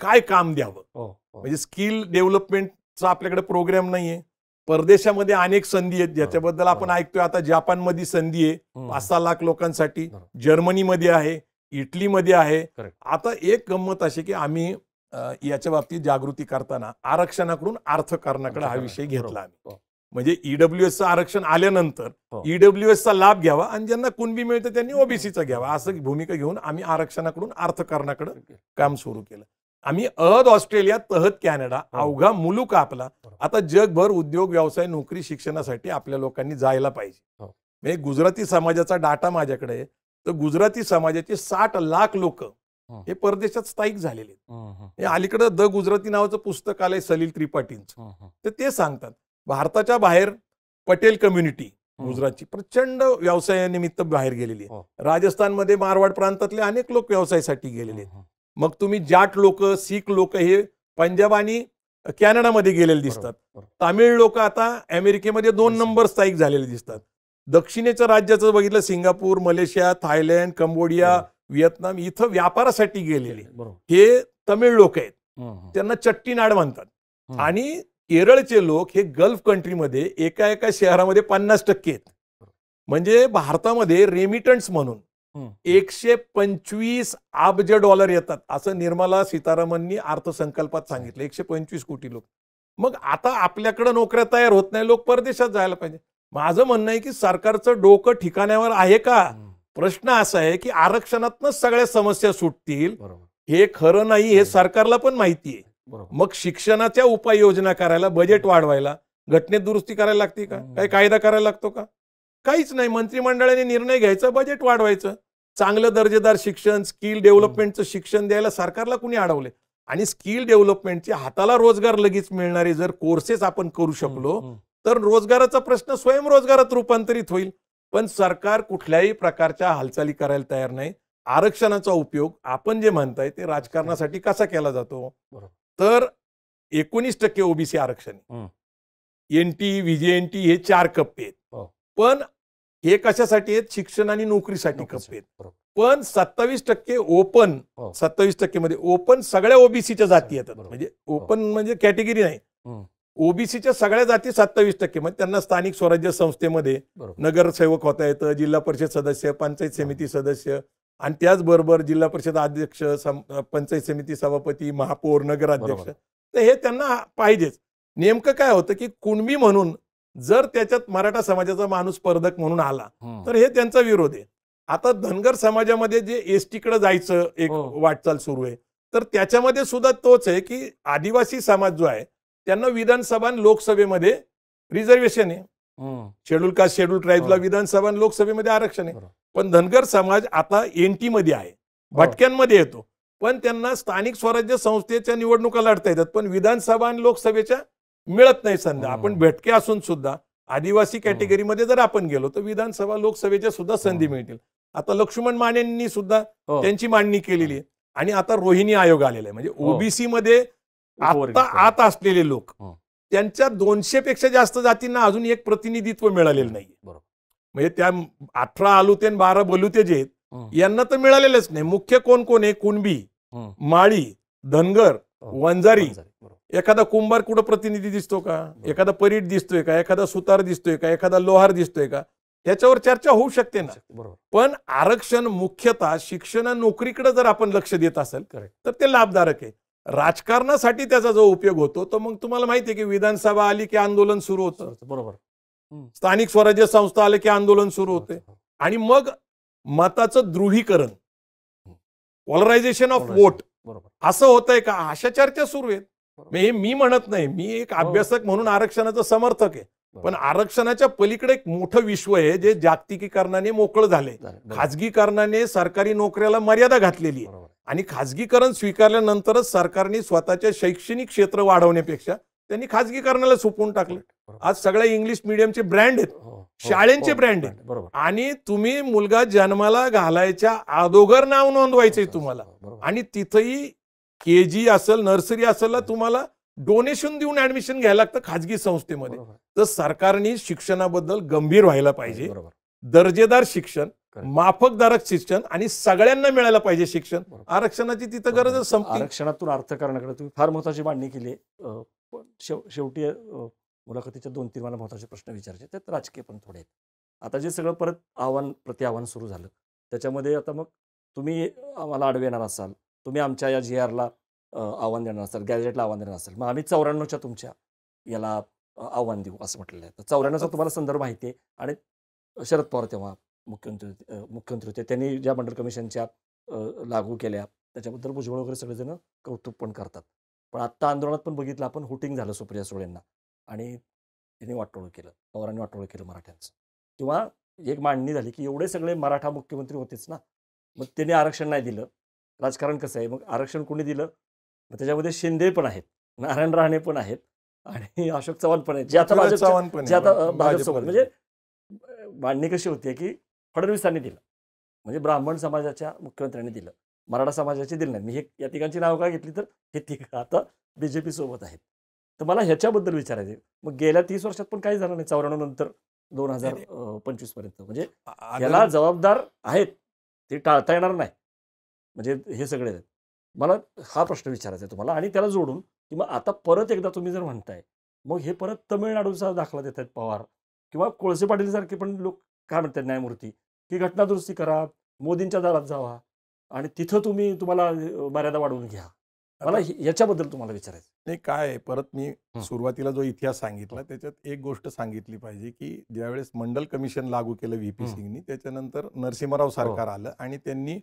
काय काम द्यावं. म्हणजे स्किल डेव्हलपमेंटचा आपल्याकडे प्रोग्राम नाहीये. परदेशामध्ये अनेक संधी आहेत ज्याच्याबद्दल आपण ऐकतोय. आता जपानमध्ये संधी आहे 5-6 लाख लोकांसाठी, जर्मनीमध्ये आहे, इटलीमध्ये आहे. आता एक गंमत अशी की आम्ही याच्या बाबतीत जागृती करताना आरक्षणाकडून अर्थकारणाकडे हा विषय घेतला आम्ही. म्हणजे ईडब्ल्यूएसचं आरक्षण आल्यानंतर ईडब्ल्यूएसचा लाभ घ्यावा आणि ज्यांना कुणबी मिळतं त्यांनी ओबीसीचा घ्यावा, असं भूमिका घेऊन आम्ही आरक्षणाकडून अर्थकारणाकडे काम सुरू केलं. आम्ही अहद ऑस्ट्रेलिया, तहत कॅनडा, अवघा मुलूक आपला. आता जगभर उद्योग, व्यवसाय, नोकरी, शिक्षणासाठी आपल्या लोकांनी जायला पाहिजे. म्हणजे गुजराती समाजाचा डाटा माझ्याकडे आहे, तर गुजराती समाजाचे 60 लाख लोक हे परदेशात स्थायिक झालेले आहेत. अलीकडे द गुजराती नावाचं पुस्तक आलंय सलील त्रिपाठींचं, तर ते सांगतात भारताच्या बाहेर पटेल कम्युनिटी गुजरातची प्रचंड व्यवसायानिमित्त बाहेर गेलेली आहे. राजस्थानमध्ये मारवाड प्रांतातले अनेक लोक व्यवसायासाठी गेलेले आहेत. मग तुम्ही जाट लोक, सीख लोक हे पंजाब आणि कॅनडामध्ये गेलेले दिसतात. तामिळ लोक आता अमेरिकेमध्ये 2 नंबर स्थायिक झालेले दिसतात. दक्षिणेच्या राज्याचं बघितलं, Singapore, Malaysia, Thailand, Cambodia, Vietnam इथं व्यापारासाठी गेलेले हे तमिळ लोक आहेत. त्यांना चट्टीनाड म्हणतात. आणि केरळचे लोक हे गल्फ कंट्रीमध्ये एका शहरामध्ये 50% आहेत. म्हणजे भारतामध्ये रेमिटन्स म्हणून हं. 125 अब्ज डॉलर येतात असं निर्मला सीतारामननी अर्थसंकल्पात सांगितलं. 125 कोटी लोक. मग आता आपल्याकडे नोकऱ्या तयार होत नाही, लोक परदेशात जायला पाहिजे. माझं म्हणणं आहे की सरकारचं डोकं ठिकाण्यावर आहे का? प्रश्न असा आहे की आरक्षणातनंच सगळ्या समस्या सुटतील बरोबर हे खरं नाही, हे सरकारला पण माहिती आहे. बरोबर मग शिक्षणाच्या उपाययोजना करायला, बजेट वाढवायला घटनेत दुरुस्ती करायला लागते का? काही कायदा करायला लागतो का? काहीच नाही. मंत्रिमंडळाने निर्णय घ्यायचा, बजेट वाढवायचं. चांगलं दर्जेदार शिक्षण, स्किल डेव्हलपमेंटचं शिक्षण द्यायला सरकारला कुणी अडवले? आणि स्किल डेव्हलपमेंटचे हाताला रोजगार लगेच मिळणारे जर कोर्सेस आपण करू शकलो तर रोजगाराचा प्रश्न स्वयंरोजगारात रूपांतरित होईल. पण सरकार कुठल्याही प्रकारच्या हालचाली करायला तयार नाही. आरक्षणाचा उपयोग आपण जे म्हणताय ते राजकारणासाठी कसा केला जातो? तर 19% ओबीसी आरक्षण, एनटी, व्हीजेएनटी हे 4 कप्पे आहेत. पण हे कशासाठी आहेत? शिक्षण आणि नोकरीसाठी कप्पे आहेत. पण 27% ओपन, 27% मध्ये ओपन सगळ्या ओबीसीच्या जाती येतात. म्हणजे ओपन म्हणजे कॅटेगरी नाही, ओबीसीच्या सगळ्या जाती 27%. म्हणजे त्यांना स्थानिक स्वराज्य संस्थेमध्ये नगरसेवक होता येतं, जिल्हा परिषद सदस्य, पंचायत समिती सदस्य आणि त्याचबरोबर जिल्हा परिषद अध्यक्ष, पंचायत समिती सभापती, महापौर, नगराध्यक्ष. तर हे त्यांना पाहिजेच. नेमकं काय होतं की कुणबी म्हणून जर त्याच्यात मराठा समाजाचा माणूस स्पर्धक म्हणून आला तर हे त्यांचा विरोध आहे. आता धनगर समाजामध्ये जे एसटीकडे जायचं एक वाटचाल सुरू आहे, तर त्याच्यामध्ये सुद्धा तोच आहे की आदिवासी समाज जो आहे त्यांना विधानसभा आणि लोकसभेमध्ये रिझर्वेशन आहे. शेड्यूल कास्ट, शेड्यूल ट्राईबला विधानसभा आणि लोकसभेमध्ये आरक्षण आहे. पण धनगर समाज आता एनटी मध्ये आहे, भटक्यांमध्ये येतो. पण त्यांना स्थानिक स्वराज्य संस्थेच्या निवडणुका लढता येतात, पण विधानसभा आणि लोकसभेच्या मिळत नाही संधी. आपण भटके असून सुद्धा आदिवासी कॅटेगरीमध्ये जर आपण गेलो तर विधानसभा लोकसभेच्या सुद्धा संधी मिळतील. आता लक्ष्मण मानेंनी सुद्धा त्यांची मांडणी केलेली आहे. आणि आता रोहिणी आयोग आलेला आहे. म्हणजे ओबीसी मध्ये आता आत असलेले लोक, त्यांच्या 200 पेक्षा जास्त जातींना अजून एक प्रतिनिधित्व मिळालेलं नाही. म्हणजे त्या 18 आलुते आणि 12 बलुते जे आहेत यांना तर मिळालेलेच नाही. मुख्य कोण कोण आहे? कुणबी, माळी, धनगर, वंजारी. एखादा कुंभार कुठं प्रतिनिधी दिसतो का? एखादा परीट दिसतोय का? एखादा सुतार दिसतोय का? एखादा लोहार दिसतोय का? ह्याच्यावर चर्चा होऊ शकते ना. पण आरक्षण मुख्यतः शिक्षण आणि नोकरीकडे जर आपण लक्ष देत असेल तर ते लाभदायक आहे. राजकारणासाठी त्याचा जो उपयोग होतो तो मग तुम्हाला माहिती आहे की विधानसभा आली की आंदोलन सुरू होतं. बरोबर. स्थानिक स्वराज्य संस्था आले की आंदोलन सुरू होते. आणि मग मताचं ध्रुवीकरण, पोलरायझेशन ऑफ वोट असं होतंय का? अशा चर्चा सुरू आहेत. हे मी म्हणत नाही, मी एक अभ्यासक म्हणून आरक्षणाचा समर्थक आहे. पण आरक्षणाच्या पलीकडे एक मोठं विश्व आहे जे जागतिकीकरणाने मोकळं झाले. खाजगीकरणाने सरकारी नोकऱ्याला मर्यादा घातलेली आहे. आणि खाजगीकरण स्वीकारल्यानंतरच सरकारने स्वतःच्या शैक्षणिक क्षेत्र वाढवण्यापेक्षा त्यांनी खाजगीकरणाला सोपवून टाकलं. आज सगळ्या इंग्लिश मिडियमचे ब्रँड आहेत, शाळेंचे ब्रँड आहेत. आणि तुम्ही मुलगा जन्माला घालायच्या अगोदर नाव नोंदवायचंय तुम्हाला. आणि तिथंही केजी असेल, नर्सरी असेल, तुम्हाला डोनेशन देऊन ऍडमिशन घ्यायला लागतं खाजगी संस्थेमध्ये. तर सरकारने शिक्षणाबद्दल गंभीर व्हायला पाहिजे. दर्जेदार शिक्षण, माफक दरात शिक्षण आणि सगळ्यांना मिळायला पाहिजे शिक्षण. आरक्षणाची तिथं गरजच संपली. आरक्षणातून अर्थकारणाकडे तुम्ही फार महत्वाची मांडणी केली. शेवटी मुलाखतीच्या 2-3 मला महत्वाचे प्रश्न विचारायचे, त्यात राजकीय पण थोडे आहेत. आता जे सगळं परत आव्हान प्रति आव्हान सुरू झालं त्याच्यामध्ये आता मग तुम्ही आम्हाला अडवे येणार असाल, तुम्ही आमच्या या GR ला आव्हान देणार असाल, गॅजेटला आव्हान देणार असाल, मग आम्ही 94च्या तुमच्या याला आव्हान देऊ असं म्हटलेलं आहे. तर 94चा तुम्हाला संदर्भ माहिती आहे. आणि शरद पवार तेव्हा मुख्यमंत्री होते, त्यांनी ज्या मंडल कमिशनच्या लागू केल्या त्याच्याबद्दल भुजबळ वगैरे सगळेजण कौतुक पण करतात. पण आत्ता आंदोलनात पण बघितलं आपण, हुटिंग झालं सुप्रिया सुळेंना आणि त्यांनी वाटोळं केलं, पवारांनी वाटोळं केलं मराठ्यांचं. किंवा एक मांडणी झाली की एवढे सगळे मराठा मुख्यमंत्री होतेच ना, मग त्यांनी आरक्षण नाही दिलं. राजकारण कसं आहे, मग आरक्षण कोणी दिलं? मग त्याच्यामध्ये शिंदे पण आहेत, नारायण राणे पण आहेत आणि अशोक चव्हाण पण आहेत, जे आता भाजपसोबत. म्हणजे मांडणी कशी होती की फडणवीसांनी दिलं, म्हणजे ब्राह्मण समाजाच्या मुख्यमंत्र्यांनी दिलं, मराठा समाजाची दिलं नाही. मी हे या तिघांची नावं का घेतली तर हे तिघं आता BJP सोबत आहेत. तर मला ह्याच्याबद्दल विचारायचं, मग गेल्या 30 वर्षात पण काही झालं नाही 94 नंतर 2025 पर्यंत. म्हणजे याला जबाबदार आहेत, ते टाळता येणार नाही. म्हणजे हे सगळे आहेत. मला हा प्रश्न विचारायचा आहे तुम्हाला आणि त्याला जोडून की मग आता परत एकदा तुम्ही जर म्हणताय, मग हे परत तमिळनाडूचा दाखला देत आहेत पवार किंवा कोळसे पाटील सारखे पण लोक काय म्हणतात न्यायमूर्ती की घटना दुरुस्ती करा, मोदींच्या दारात जावा आणि तिथं तुम्हाला मर्यादा वाढवून घ्या. मला याच्याबद्दल तुम्हाला विचारायचं. नाही काय आहे, परत मी सुरुवातीला जो इतिहास सांगितला त्याच्यात एक गोष्ट सांगितली पाहिजे की ज्यावेळेस मंडल कमिशन लागू केलं व्हीपी सिंगनी, त्याच्यानंतर नरसिंहराव सरकार आलं आणि त्यांनी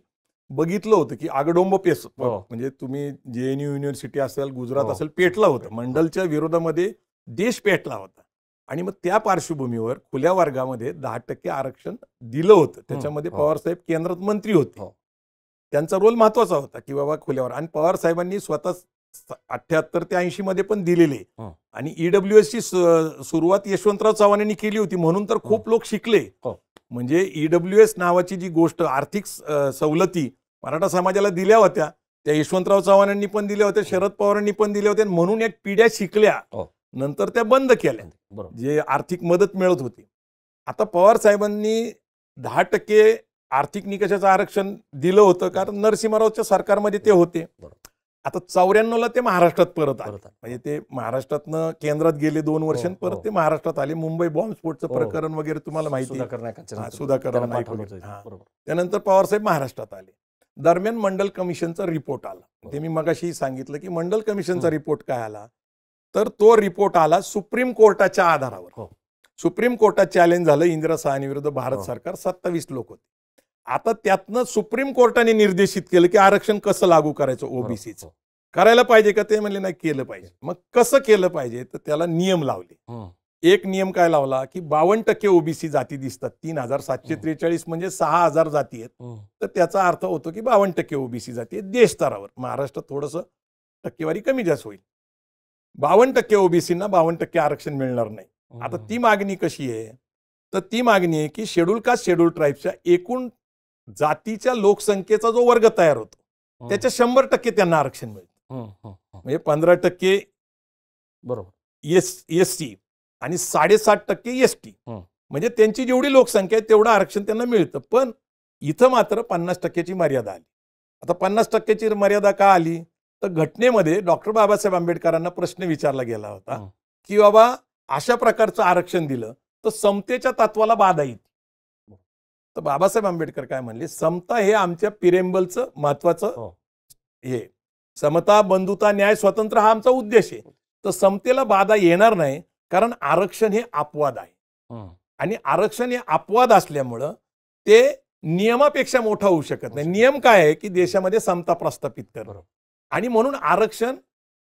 बघितलं होतं की आगडोंब पेस म्हणजे तुम्ही JNU युनिव्हर्सिटी असेल, गुजरात असेल, पेटला होतं. मंडलच्या विरोधामध्ये देश पेटला होता आणि मग त्या पार्श्वभूमीवर खुल्या वर्गामध्ये 10% आरक्षण दिलं होतं. त्याच्यामध्ये पवारसाहेब केंद्रात मंत्री होते. त्यांचा रोल महत्वाचा होता की बाबा खुल्यावर, आणि पवार साहेबांनी स्वतः 78 ते 80 मध्ये पण दिलेले आणि EWS ची सुरुवात यशवंतराव चव्हाणांनी केली होती, म्हणून तर खूप लोक शिकले. म्हणजे EWS नावाची जी गोष्ट, आर्थिक सवलती मराठा समाजाला दिल्या होत्या, त्या यशवंतराव चव्हाणांनी पण दिल्या होत्या, शरद पवारांनी पण दिल्या होत्या, म्हणून एक पिढ्या शिकल्या. नंतर त्या बंद केल्या जे आर्थिक मदत मिळत होती. आता पवार साहेबांनी 10% आर्थिक निकषाचं आरक्षण दिलं होतं कारण नरसिंहरावच्या सरकारमध्ये ते होते. आता 94ला ते महाराष्ट्रात परत आले, म्हणजे ते महाराष्ट्रातनं केंद्रात गेले 2 वर्ष, परत ते महाराष्ट्रात आले. मुंबई बॉम्बस्फोटचं प्रकरण वगैरे तुम्हाला माहिती आहे, सुधाकर नाईक वगैरे. त्यानंतर पवारसाहेब महाराष्ट्रात आले. दरम्यान मंडल कमिशनचा रिपोर्ट आला. ते मी मगाशी सांगितलं की मंडल कमिशनचा रिपोर्ट काय आला, तर तो रिपोर्ट आला सुप्रीम कोर्टाच्या आधारावर. सुप्रीम कोर्टात चॅलेंज झालं इंदिरा साहनीविरुद्ध भारत सरकार, 27 लोक होते. आता त्यातनं सुप्रीम कोर्टाने निर्देशित केलं की आरक्षण कसं लागू करायचं ओबीसीचं. करायला पाहिजे का, ते म्हणले नाही केलं पाहिजे. मग कसं केलं पाहिजे, तर त्याला नियम लावले. एक नियम काय लावला की 52% ओबीसी जाती दिसतात, 3743 म्हणजे 6000 जाती आहेत, तर त्याचा अर्थ होतो की 52% ओबीसी जाती आहेत देश स्तरावर. महाराष्ट्रात थोडंसं टक्केवारी कमी जास्त होईल. 52% ओबीसींना 52% आरक्षण मिळणार नाही. आता ती मागणी कशी आहे, तर ती मागणी आहे की शेड्यूल कास्ट शेड्यूल ट्राईबच्या एकूण जातीच्या लोकसंख्येचा जो वर्ग तयार होतो त्याच्या 100% त्यांना आरक्षण मिळतं. म्हणजे 15% बरोबर SC आणि 7.5% ST, म्हणजे त्यांची जेवढी लोकसंख्या आहे तेवढं आरक्षण त्यांना मिळतं. पण इथं मात्र 50%ची मर्यादा आली. आता 50%ची मर्यादा का आली, तर घटनेमध्ये डॉक्टर बाबासाहेब आंबेडकरांना प्रश्न विचारला गेला होता की बाबा अशा प्रकारचं आरक्षण दिलं तर समतेच्या तत्वाला बाधा येते. तर बाबासाहेब आंबेडकर काय म्हणले, समता हे आमच्या पिरेंबलचं महत्वाचं हे, समता, बंधुता, न्याय, स्वातंत्र्य हा आमचा उद्देश आहे. तर समतेला बाधा येणार नाही कारण आरक्षण हे अपवाद आहे, आणि आरक्षण हे अपवाद असल्यामुळं ते नियमापेक्षा मोठा होऊ शकत नाही. नियम काय आहे की देशामध्ये समता प्रस्थापित करणं, आणि म्हणून आरक्षण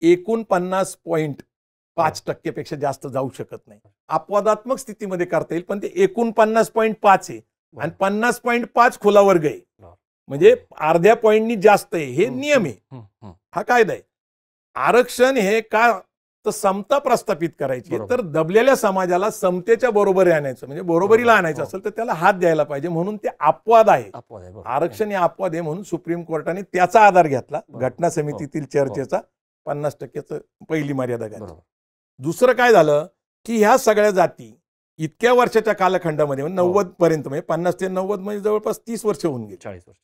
49.5% पेक्षा जास्त जाऊ शकत नाही. अपवादात्मक स्थितीमध्ये करता येईल, पण ते 49.5 आहे आणि 50.5 खुला वर्ग आहे, म्हणजे अर्ध्या पॉईंटनी जास्त आहे. हे नियम आहे, हा कायदा आहे. आरक्षण हे का, तर समता प्रस्थापित करायची, तर दबलेल्या समाजाला समतेच्या बरोबरी आणायचं, म्हणजे बरोबरीला आणायचं असेल तर त्याला हात द्यायला पाहिजे, म्हणून ते अपवाद आहे. आरक्षण हे अपवाद आहे, म्हणून सुप्रीम कोर्टाने त्याचा आधार घेतला. घटना समितीतील चर्चेचा 50%चं पहिली मर्यादा घातली. दुसरं काय झालं की ह्या सगळ्या जाती इतक्या वर्षाच्या कालखंडामध्ये 90 पर्यंत, म्हणजे 50 ते 90 म्हणजे जवळपास 30 वर्ष होऊन गेली,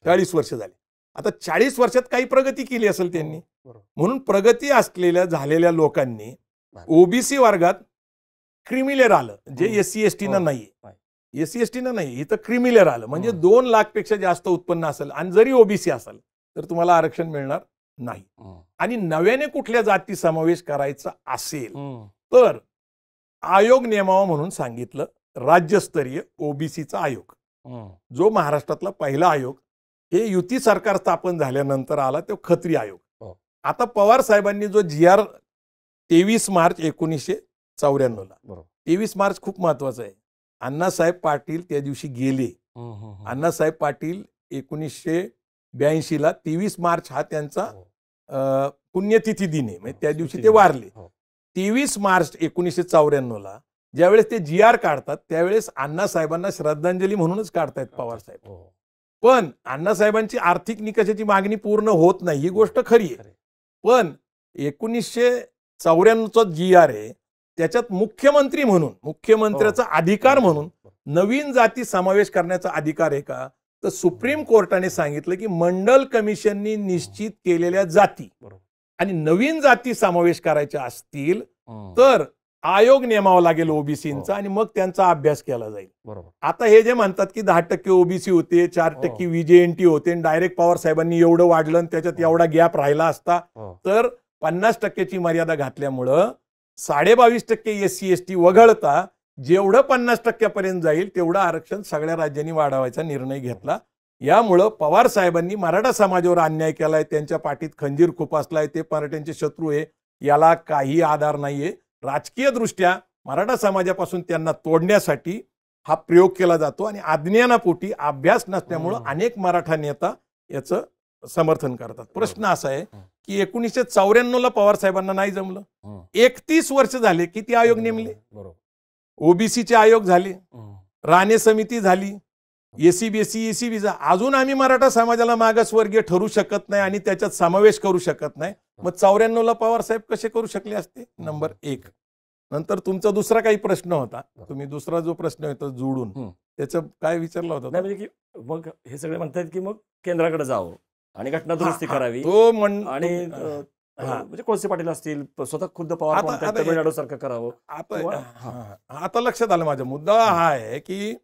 40 वर्ष झाली. आता 40 वर्षात काही प्रगती केली असेल त्यांनी, म्हणून प्रगती असलेल्या झालेल्या लोकांनी ओबीसी वर्गात क्रिमिलेअर आलं, जे SC ST ना नाही. SC ST ना नाही, इथं क्रिमिलेअर आलं, म्हणजे 2 लाखपेक्षा जास्त उत्पन्न असेल आणि जरी ओबीसी असेल तर तुम्हाला आरक्षण मिळणार नाही. आणि नव्याने कुठल्या जाती समावेश करायचा असेल तर आयोग नेमावा म्हणून सांगितलं, राज्यस्तरीय ओबीसीचा आयोग, जो महाराष्ट्रातला पहिला आयोग. हे युती सरकार स्थापन झाल्यानंतर आला तो खत्री आयोग. आता पवार साहेबांनी जो GR 23 मार्च 1994ला, 23 मार्च खूप महत्वाचा आहे. अण्णासाहेब पाटील त्या दिवशी गेले. अण्णासाहेब पाटील 1982ला 23 मार्च हा त्यांचा पुण्यतिथी दिन आहे, म्हणजे त्या दिवशी ते वारले. 23 मार्च 1994ला ज्यावेळेस ते GR काढतात त्यावेळेस अण्णासाहेबांना श्रद्धांजली म्हणूनच काढतायत पवार साहेब. पण अण्णासाहेबांची आर्थिक निकषाची मागणी पूर्ण होत नाही, ही गोष्ट खरी आहे. पण 1994चा GR आहे, त्याच्यात मुख्यमंत्री म्हणून, मुख्यमंत्र्याचा अधिकार म्हणून नवीन जाती समावेश करण्याचा अधिकार आहे का, तर सुप्रीम कोर्टाने सांगितलं की मंडल कमिशननी निश्चित केलेल्या जाती आणि नवीन जाती समावेश करायच्या असतील तर आयोग नेमावा लागेल ओबीसीचा आणि मग त्यांचा अभ्यास केला जाईल. बरोबर. आता हे जे म्हणतात की 10% ओबीसी होते, 4% VJNT होते, डायरेक्ट पवार साहेबांनी एवढं वाढलं आणि त्याच्यात एवढा गॅप राहिला असता तर 50%ची मर्यादा घातल्यामुळं 22.5% SC ST वगळता जेवढं 50%पर्यंत जाईल तेवढं आरक्षण सगळ्या राज्यांनी वाढवायचा निर्णय घेतला. यामुळं पवार साहेबांनी मराठा समाजावर अन्याय केलाय, त्यांच्या पाठीत खंजीर खुपसलाय, ते मराठ्यांचे शत्रू आहे, याला काही आधार नाहीये. राजकीय दृष्ट्या मराठा समाजापासून त्यांना तोडण्यासाठी हा प्रयोग केला जातो आणि अज्ञानापोटी अभ्यास नसल्यामुळं अनेक मराठा नेता याचं समर्थन करतात. प्रश्न असा आहे की 1994ला पवार साहेबांना नाही जमलं, 31 वर्ष झाले किती आयोग नेमले, ओबीसीचे आयोग झाले, राणे समिती झाली, एसीबीएससी ECBचा, अजून आम्ही मराठा समाजाला मागासवर्गीय ठरू शकत नाही आणि त्याच्यात समावेश करू शकत नाही. मग 94ला पवार साहेब कसे करू शकले असते? नंबर 1. नंतर तुमचा दुसरा काही प्रश्न होता, तुम्ही दुसरा जो प्रश्न होता जोडून त्याचं काय विचारला होता? म्हणजे की मग हे सगळे म्हणतात की मग केंद्राकडे जावं आणि घटना दुरुस्ती करावी तो आणि म्हणजे कोळसे पाटील असतील, स्वतः खुद्द पवार तमिळनाडू सारखं करावं. आता लक्षात आलं माझा मुद्दा हा आहे की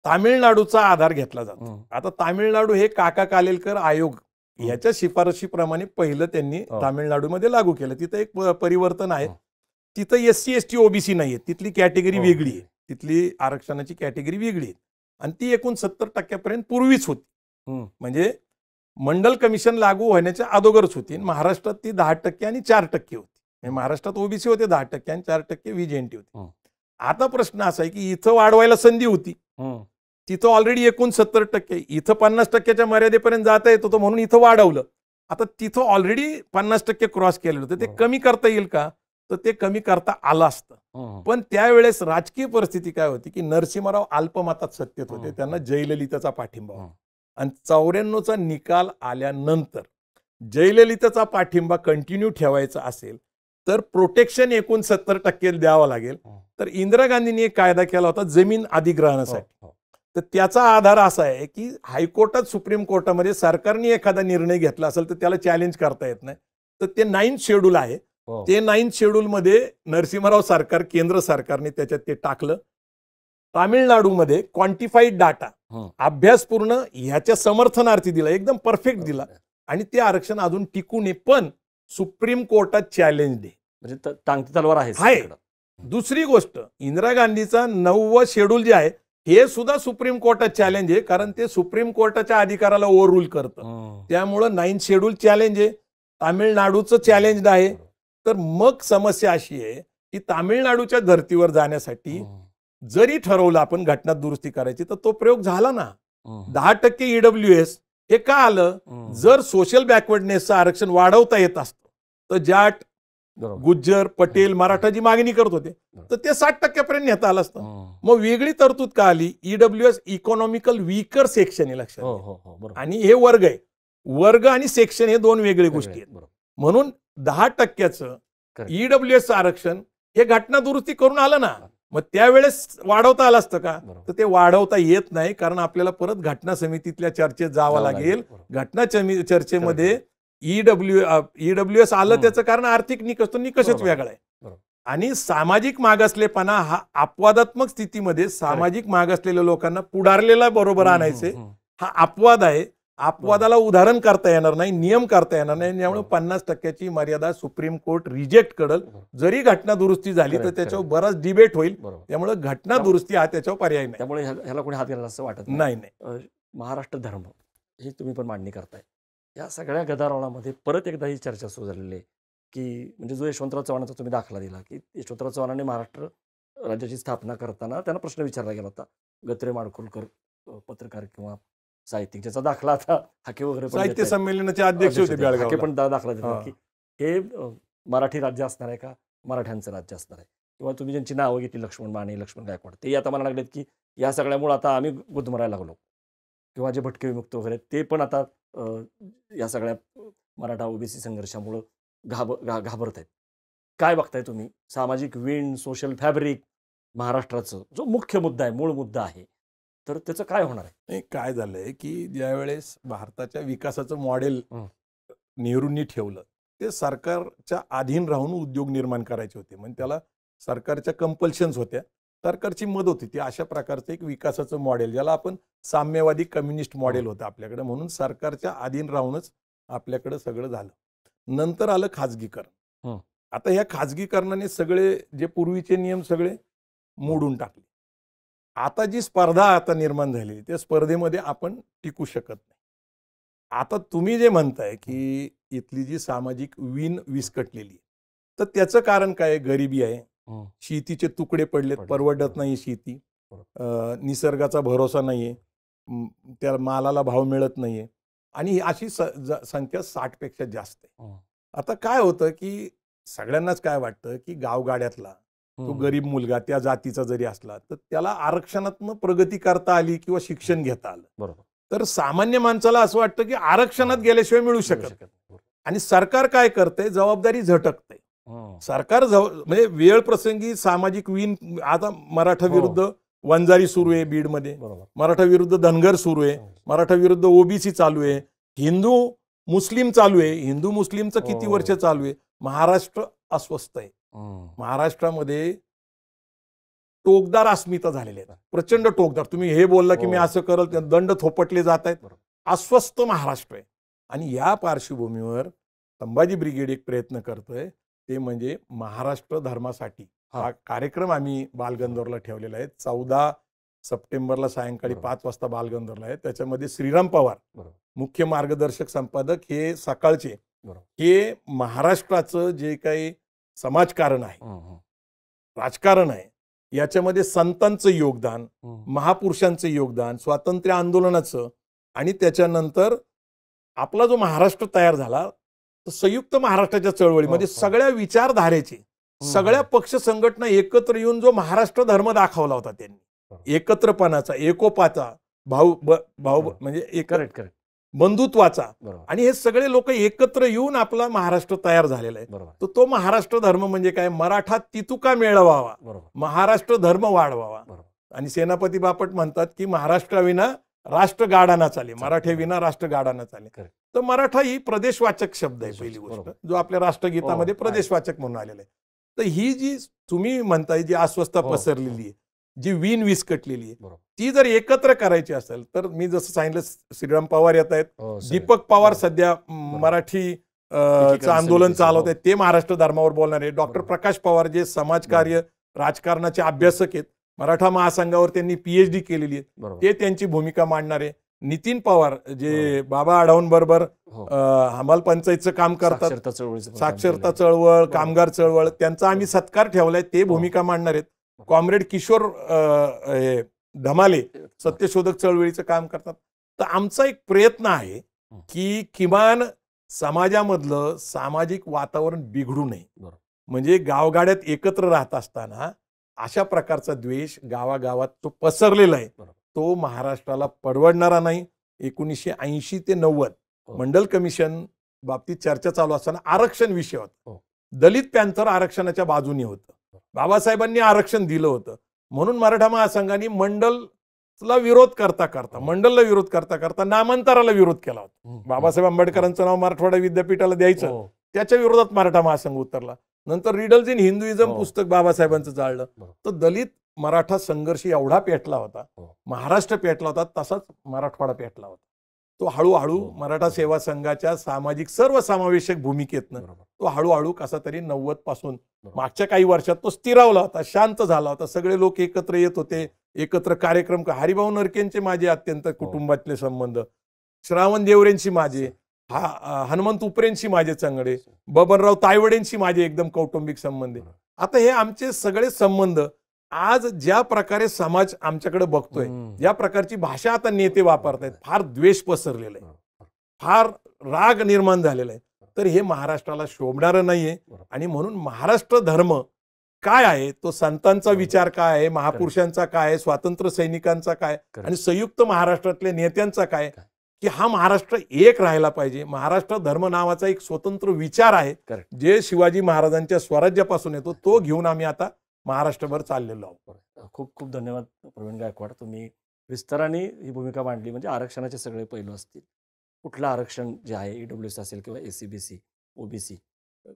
तामिळनाडूचा आधार घेतला जातो. आता तामिळनाडू हे काका कालेलकर आयोग याच्या शिफारशीप्रमाणे पहिलं त्यांनी तामिळनाडूमध्ये लागू केलं. तिथं एक परिवर्तन आहे, तिथं SC ST OBC नाहीये, तिथली कॅटेगरी वेगळी आहे, तिथली आरक्षणाची कॅटेगरी वेगळी आहे आणि ती एकूण 70% पूर्वीच होती. म्हणजे मंडल कमिशन लागू होण्याच्या अगोदरच होती. महाराष्ट्रात ती 10% आणि 4% होती. महाराष्ट्रात ओबीसी होते 10% आणि 4% VJNT होते. आता प्रश्न असा आहे की इथं वाढवायला संधी होती, तिथं ऑलरेडी एकूण 70%, इथं 50%च्या मर्यादेपर्यंत जाता येत होतं म्हणून इथं वाढवलं. आता तिथं ऑलरेडी 50% क्रॉस केलेलं होतं, ते कमी करता येईल का? तर ते कमी करता आलं असतं. पण त्यावेळेस राजकीय परिस्थिती काय होती की नरसिंहराव अल्पमतात सत्तेत होते, त्यांना जयललिताचा पाठिंबा होता आणि 94चा निकाल आल्यानंतर जयललिताचा पाठिंबा कंटिन्यू ठेवायचा असेल तर प्रोटेक्शन एकूण 70% द्यावं लागेल. तर इंदिरा गांधींनी एक कायदा केला होता जमीन अधिग्रहणासाठी. तर त्याचा आधार असा आहे की हायकोर्टात, सुप्रीम कोर्टामध्ये सरकारने एखादा निर्णय घेतला असेल तर त्याला चॅलेंज करता येत नाही. तर ते 9th शेड्यूल आहे, ते 9th शेड्यूलमध्ये नरसिंहराव सरकार, केंद्र सरकारने त्याच्यात ते टाकलं. तामिळनाडूमध्ये क्वांटिफाईड डाटा, अभ्यासपूर्ण ह्याच्या समर्थनार्थी दिला, एकदम परफेक्ट दिला आणि ते आरक्षण अजून टिकू नये, पण सुप्रीम कोर्टात चॅलेंज दे, म्हणजे टांगती तलवार आहे. दुसरी गोष्ट, इंदिरा गांधीचा 9वं शेड्यूल जे आहे हे सुद्धा सुप्रीम कोर्टात चॅलेंज आहे, कारण ते सुप्रीम कोर्टाच्या अधिकाराला ओव्हररूल करतं. त्यामुळं 9th शेड्यूल चॅलेंज आहे, तामिळनाडूचं चॅलेंज आहे. तर मग समस्या अशी आहे की तामिळनाडूच्या धर्तीवर जाण्यासाठी जरी ठरवलं आपण घटना दुरुस्ती करायची तर तो प्रयोग झाला ना. 10% EWS हे का आलं? जर सोशल बॅकवर्डनेसचं आरक्षण वाढवता येत असतं तर जाट, गुज्जर, पटेल, मराठा जी मागणी करत होते तर ते 60% नेता आलं असतं. मग वेगळी तरतूद का आली? EWS इकॉनॉमिकल वीकर सेक्शन आहे, लक्षात. आणि हे वर्ग आहे, वर्ग आणि सेक्शन हे दोन वेगळ्या गोष्टी आहेत. म्हणून 10%चं EWS आरक्षण हे घटना दुरुस्ती करून आलं ना. मग त्यावेळेस वाढवता आलं असतं का? तर ते वाढवता येत नाही, कारण आपल्याला परत घटना समितीतल्या चर्चेत जावं लागेल. घटना चर्चेमध्ये EWS आलं त्याचं कारण आर्थिक निकष, तो निकषच वेगळा आहे. आणि सामाजिक मागासलेपणा हा अपवादात्मक स्थितीमध्ये सामाजिक मागासलेल्या लोकांना पुढारलेला बरोबर आणायचे, हा अपवाद आहे. अपवादाला उदाहरण करता येणार नाही, नियम करता येणार नाही. त्यामुळे 50%ची मर्यादा सुप्रीम कोर्ट रिजेक्ट करेल. जरी घटना दुरुस्ती झाली तर त्याच्यावर बराच डिबेट होईल. त्यामुळे घटना दुरुस्ती हा त्याच्यावर पर्याय नाही. त्यामुळे ह्याला कोणी हात घालायला असं वाटत नाही. महाराष्ट्र धर्म ही तुम्ही पण मांडणी करताय. या सगळ्या गदारोळामध्ये परत एकदा ही चर्चा सुरू झालेली आहे की म्हणजे जो यशवंतराव चव्हाणांचा तुम्ही दाखला दिला की यशवंतराव चव्हाणांनी महाराष्ट्र राज्याची स्थापना करताना त्यांना प्रश्न विचारला गेला होता, गत्रे माडखोलकर पत्रकार किंवा साहित्यिक, ज्याचा दाखला आता हाके वगैरे साहित्य संमेलनाचे अध्यक्ष होते, हाके पण दाखला देतात की हे मराठी राज्य असणार आहे का, मराठ्यांचं राज्य असणार आहे. किंवा तुम्ही ज्यांची नावं घेतली, लक्ष्मण माने, लक्ष्मण गायकवाड, ते आता मला लागलेत की या सगळ्यामुळे आता आम्ही गुदमरायला लागलो. किंवा जे भटके विमुक्त वगैरे ते पण आता या सगळ्या मराठा ओबीसी संघर्षामुळं घाबरत आहेत. काय बघताय तुम्ही? सामाजिक विण, सोशल फॅब्रिक महाराष्ट्राचं जो मुख्य मुद्दा आहे, मूळ मुद्दा आहे, तर त्याचं काय होणार आहे? काय झालंय की ज्यावेळेस भारताच्या विकासाचं मॉडेल नेहरूंनी ठेवलं, ते सरकारच्या अधीन राहून उद्योग निर्माण करायचे होते. म्हणजे त्याला सरकारच्या कंपल्शन्स होत्या, सरकारची मदत होती. अशा प्रकारचं एक विकासाचं मॉडेल, ज्याला आपण साम्यवादी कम्युनिस्ट मॉडेल होतं आपल्याकडे, म्हणून सरकारच्या अधीन राहूनच आपल्याकडे सगळं झालं. नंतर आलं खाजगीकरण. आता ह्या खाजगीकरणाने सगळे जे पूर्वीचे नियम सगळे मोडून टाकले. आता जी स्पर्धा आता निर्माण झाली, त्या स्पर्धेमध्ये आपण टिकू शकत नाही. आता तुम्ही जे म्हणताय की इथली जी सामाजिक वीण विस्कटलेली आहे, तर त्याचं कारण काय? गरिबी आहे, शेतीचे तुकडे पडलेत, परवडत नाही शेती, निसर्गाचा भरोसा नाहीये, त्या मालाला भाव मिळत नाहीये, आणि अशी संख्या 60 पेक्षा जास्त आहे. आता काय होतं की सगळ्यांनाच काय वाटतं की गावगाड्यातला तो गरीब मुलगा त्या जातीचा जरी असला तर त्याला आरक्षणातनं प्रगती करता आली किंवा शिक्षण घेता आलं, बरोबर. तर सामान्य माणसाला असं वाटतं की आरक्षणात गेल्याशिवाय मिळू शकत नाही. आणि सरकार काय करतंय? जबाबदारी झटकते. सरकार म्हणजे वेळ प्रसंगी सामाजिक वीण, आता मराठा विरुद्ध वंजारी सुरू आहे बीडमध्ये, मराठा विरुद्ध धनगर सुरू आहे, मराठा विरुद्ध ओबीसी चालू आहे, हिंदू मुस्लिम चालू आहे, हिंदू मुस्लिमचं किती वर्ष चालू आहे. महाराष्ट्र अस्वस्थ आहे. महाराष्ट्रामध्ये टोकदार अस्मिता झालेली आहे, प्रचंड टोकदार. तुम्ही हे बोलला की मी असं करल, दंड थोपटले जात आहेत. अस्वस्थ महाराष्ट्र आहे. आणि या पार्श्वभूमीवर संभाजी ब्रिगेड एक प्रयत्न करतोय, ते म्हणजे महाराष्ट्र धर्मासाठी हा कार्यक्रम आम्ही बालगंधर्वला ठेवलेला आहे. 14 सप्टेंबरला सायंकाळी 5 वाजता बालगंधर्वला आहे. त्याच्यामध्ये श्रीराम पवार मुख्य मार्गदर्शक संपादक, हे सकाळचे, हे महाराष्ट्राचं जे काही समाजकारण आहे, राजकारण आहे, याच्यामध्ये संतांचं योगदान, महापुरुषांचं योगदान, स्वातंत्र्य आंदोलनाचं, आणि त्याच्यानंतर आपला जो महाराष्ट्र तयार झाला, तर संयुक्त महाराष्ट्राच्या चळवळीमध्ये सगळ्या विचारधारेचे, सगळ्या पक्ष संघटना एकत्र येऊन जो महाराष्ट्र धर्म दाखवला होता त्यांनी, एकत्रपणाचा, एकोपाचा, भाऊ म्हणजे बंधुत्वाचा, आणि हे सगळे लोक एकत्र येऊन आपला महाराष्ट्र तयार झालेला आहे. तर तो महाराष्ट्र धर्म म्हणजे काय? मराठा तितुका मिळवावा, महाराष्ट्र धर्म वाढवावा. आणि सेनापती बापट म्हणतात की महाराष्ट्राविना राष्ट्र गाडाना चाले, मराठ्याविना राष्ट्र गाडाना चाले. तर मराठा ही प्रदेशवाचक शब्द आहे, पहिली गोष्ट, जो आपल्या राष्ट्रगीतामध्ये प्रदेशवाचक म्हणून आलेला आहे. तर ही जी तुम्ही म्हणताय जी अस्वस्थता पसरलेली आहे, जी वीण विस्कटलेली आहे, ती जर एकत्र करायची असेल तर मी जसं सांगितलं, श्रीराम पवार येत आहेत, दीपक पवार सध्या मराठी आंदोलन चालवत आहेत, ते महाराष्ट्र धर्मावर बोलणार आहे. डॉक्टर प्रकाश पवार जे समाजकार्य, राजकारणाचे अभ्यासक आहेत, मराठा महासंघावर त्यांनी PhD केलेली आहे, ते त्यांची भूमिका मांडणार आहे. नितीन पवार जे बाबा आढावांबरोबर हमाल पंचायतचं काम करतात, साक्षरता चळवळ, कामगार चळवळ, त्यांचा आम्ही सत्कार ठेवलाय, ते भूमिका मांडणार आहेत. कॉम्रेड किशोर धमाले सत्यशोधक चळवळीचं काम करतात. तर आमचा एक प्रयत्न आहे की किमान समाजामधलं सामाजिक वातावरण बिघडू नये. म्हणजे गावगाड्यात एकत्र राहत असताना अशा प्रकारचा द्वेष गावागावात तो पसरलेला आहे, तो महाराष्ट्राला परवडणारा नाही. 1980 ते 90 मंडल कमिशन बाबतीत चर्चा चालू असताना आरक्षण विषय होता. दलित पॅंथर आरक्षणाच्या बाजूने होतं, बाबासाहेबांनी आरक्षण दिलं होतं, म्हणून मराठा महासंघाने मंडलला विरोध करता करता नामांतराला विरोध केला होता. बाबासाहेब आंबेडकरांचं नाव मराठवाडा विद्यापीठाला द्यायचं, त्याच्या विरोधात मराठा महासंघ उतरला. नंतर रिडल्स इन हिंदुइझम पुस्तक बाबासाहेबांचं चाललं. तर दलित मराठा संघर्ष एवढा पेटला होता, महाराष्ट्र पेटला होता, तसाच मराठवाडा पेटला होता. तो हळूहळू मराठा सेवा संघाच्या सामाजिक सर्वसमावेशक भूमिकेतनं तो हळूहळू कसा तरी 90 पासून मागच्या काही वर्षात तो स्थिरावला होता, शांत झाला होता. सगळे लोक एकत्र येत होते, एकत्र कार्यक्रम. हरिभाऊ नरकेंचे माझे अत्यंत कुटुंबातले संबंध, श्रावण देवरेंशी माझे, हनुमंत उपरेंशी माझे चांगले, बबनराव तायवडेंशी माझे एकदम कौटुंबिक संबंध. आता हे आमचे सगळे संबंध आज ज्या प्रकारे समाज आमच्याकडे बघतोय, ज्या प्रकारची भाषा आता नेते वापरतायत, फार द्वेष पसरलेला आहे, फार राग निर्माण झालेला आहे. तर हे महाराष्ट्राला शोभणारं नाहीये. आणि म्हणून महाराष्ट्र धर्म काय आहे, तो संतांचा विचार काय आहे, महापुरुषांचा काय आहे, स्वातंत्र्य सैनिकांचा काय, आणि संयुक्त महाराष्ट्रातल्या नेत्यांचा काय, की हा महाराष्ट्र एक राहायला पाहिजे. महाराष्ट्र धर्म नावाचा एक स्वतंत्र विचार आहे, जे शिवाजी महाराजांच्या स्वराज्यापासून येतो, तो घेऊन आम्ही आता महाराष्ट्रभर चाललेलो आहोत. खूप खूप धन्यवाद प्रवीण गायकवाड, तुम्ही विस्ताराने ही भूमिका मांडली. म्हणजे आरक्षणाचे सगळे पैलू असतील, कुठलं आरक्षण जे आहे, EWS असेल किंवा SC BC OBC,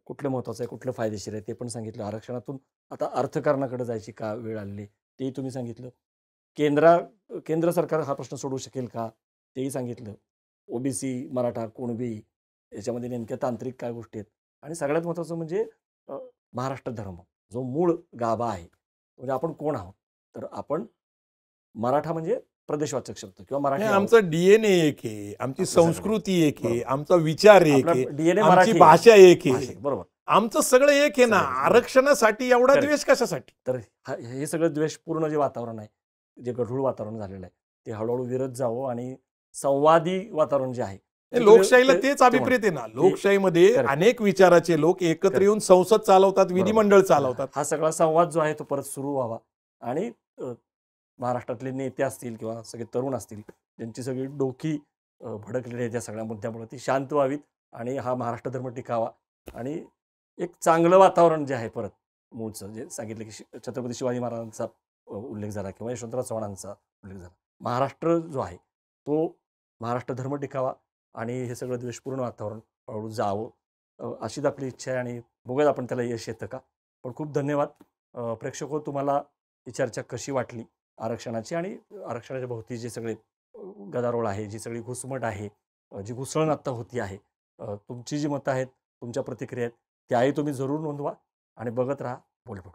कुठलं महत्त्वाचं आहे, कुठलं फायदेशीर आहे ते पण सांगितलं. आरक्षणातून आता अर्थकारणाकडे जायची का वेळ आलेली तेही तुम्ही सांगितलं. केंद्र सरकार हा प्रश्न सोडवू शकेल का? तेही सांगितलं. ओबीसी, मराठा, कुणबी याच्यामध्ये नेमक्या तांत्रिक काय गोष्टी आहेत आणि सगळ्यात महत्त्वाचं म्हणजे अ, महाराष्ट्र धर्म जो मूळ गाभा आहे. म्हणजे आपण कोण आहोत? तर आपण मराठा म्हणजे प्रदेशवाचक शब्द किंवा मराठी नाही, आहोत. आमचा डीएनए एक आहे, आमची आपलं सगळं संस्कृती एक आहे, बरोबर. आमचा विचार एक आपला आहे, DNA आमची मराठी आहे. भाषा एक आहे. भाषिक बरोबर. आमचं सगळं एक आहे ना. सगळं एक, बरोबर. आरक्षणासाठी एवढा Correct. द्वेष कशासाठी? तर हे सगळं द्वेषपूर्ण जे वातावरण आहे, जे गढूळ वातावरण झालेलं आहे, ते हळूहळू विरत जावं आणि संवादी वातावरण जे आहे हे ते लोकशाहीला ते- तेच ते अभिप्रेत आहे ना. लोकशाहीमध्ये Correct. अनेक विचाराचे लोक एकत्र Correct. येऊन संसद चालवतात, बरोबर. विधिमंडळ चालवतात. हा सगळा संवाद जो आहे तो परत सुरू व्हावा आणि महाराष्ट्रातले नेते असतील किंवा सगळे तरुण असतील ज्यांची सगळी डोकी भडकलेली आहे त्या सगळ्या मुद्द्यामुळे ती शांत व्हावीत आणि हा महाराष्ट्र धर्म टिकावा आणि एक चांगलं वातावरण जे आहे परत मूळचं जे सांगितलं की छत्रपती शिवाजी महाराजांचा उल्लेख झाला किंवा यशवंतराव चव्हाणांचा उल्लेख झाला. महाराष्ट्र जो आहे तो महाराष्ट्र धर्म टिकावा आणि हे सगळं द्वेषपूर्ण वातावरण हळूहळू जावं अशीच आपली इच्छा आहे आणि बघूयात आपण त्याला यश येतं का. पण खूप धन्यवाद. प्रेक्षको, तुम्हाला ही चर्चा कशी वाटली आरक्षणाची आणि आरक्षणाच्या भोवती जे सगळे गदारोळ आहे, जी सगळी घुसमट आहे, जी घुसळण आत्ता होती आहे, तुमची जी मतं आहेत, तुमच्या प्रतिक्रिया आहेत, त्याही तुम्ही जरूर नोंदवा आणि बघत राहा बोलबडू.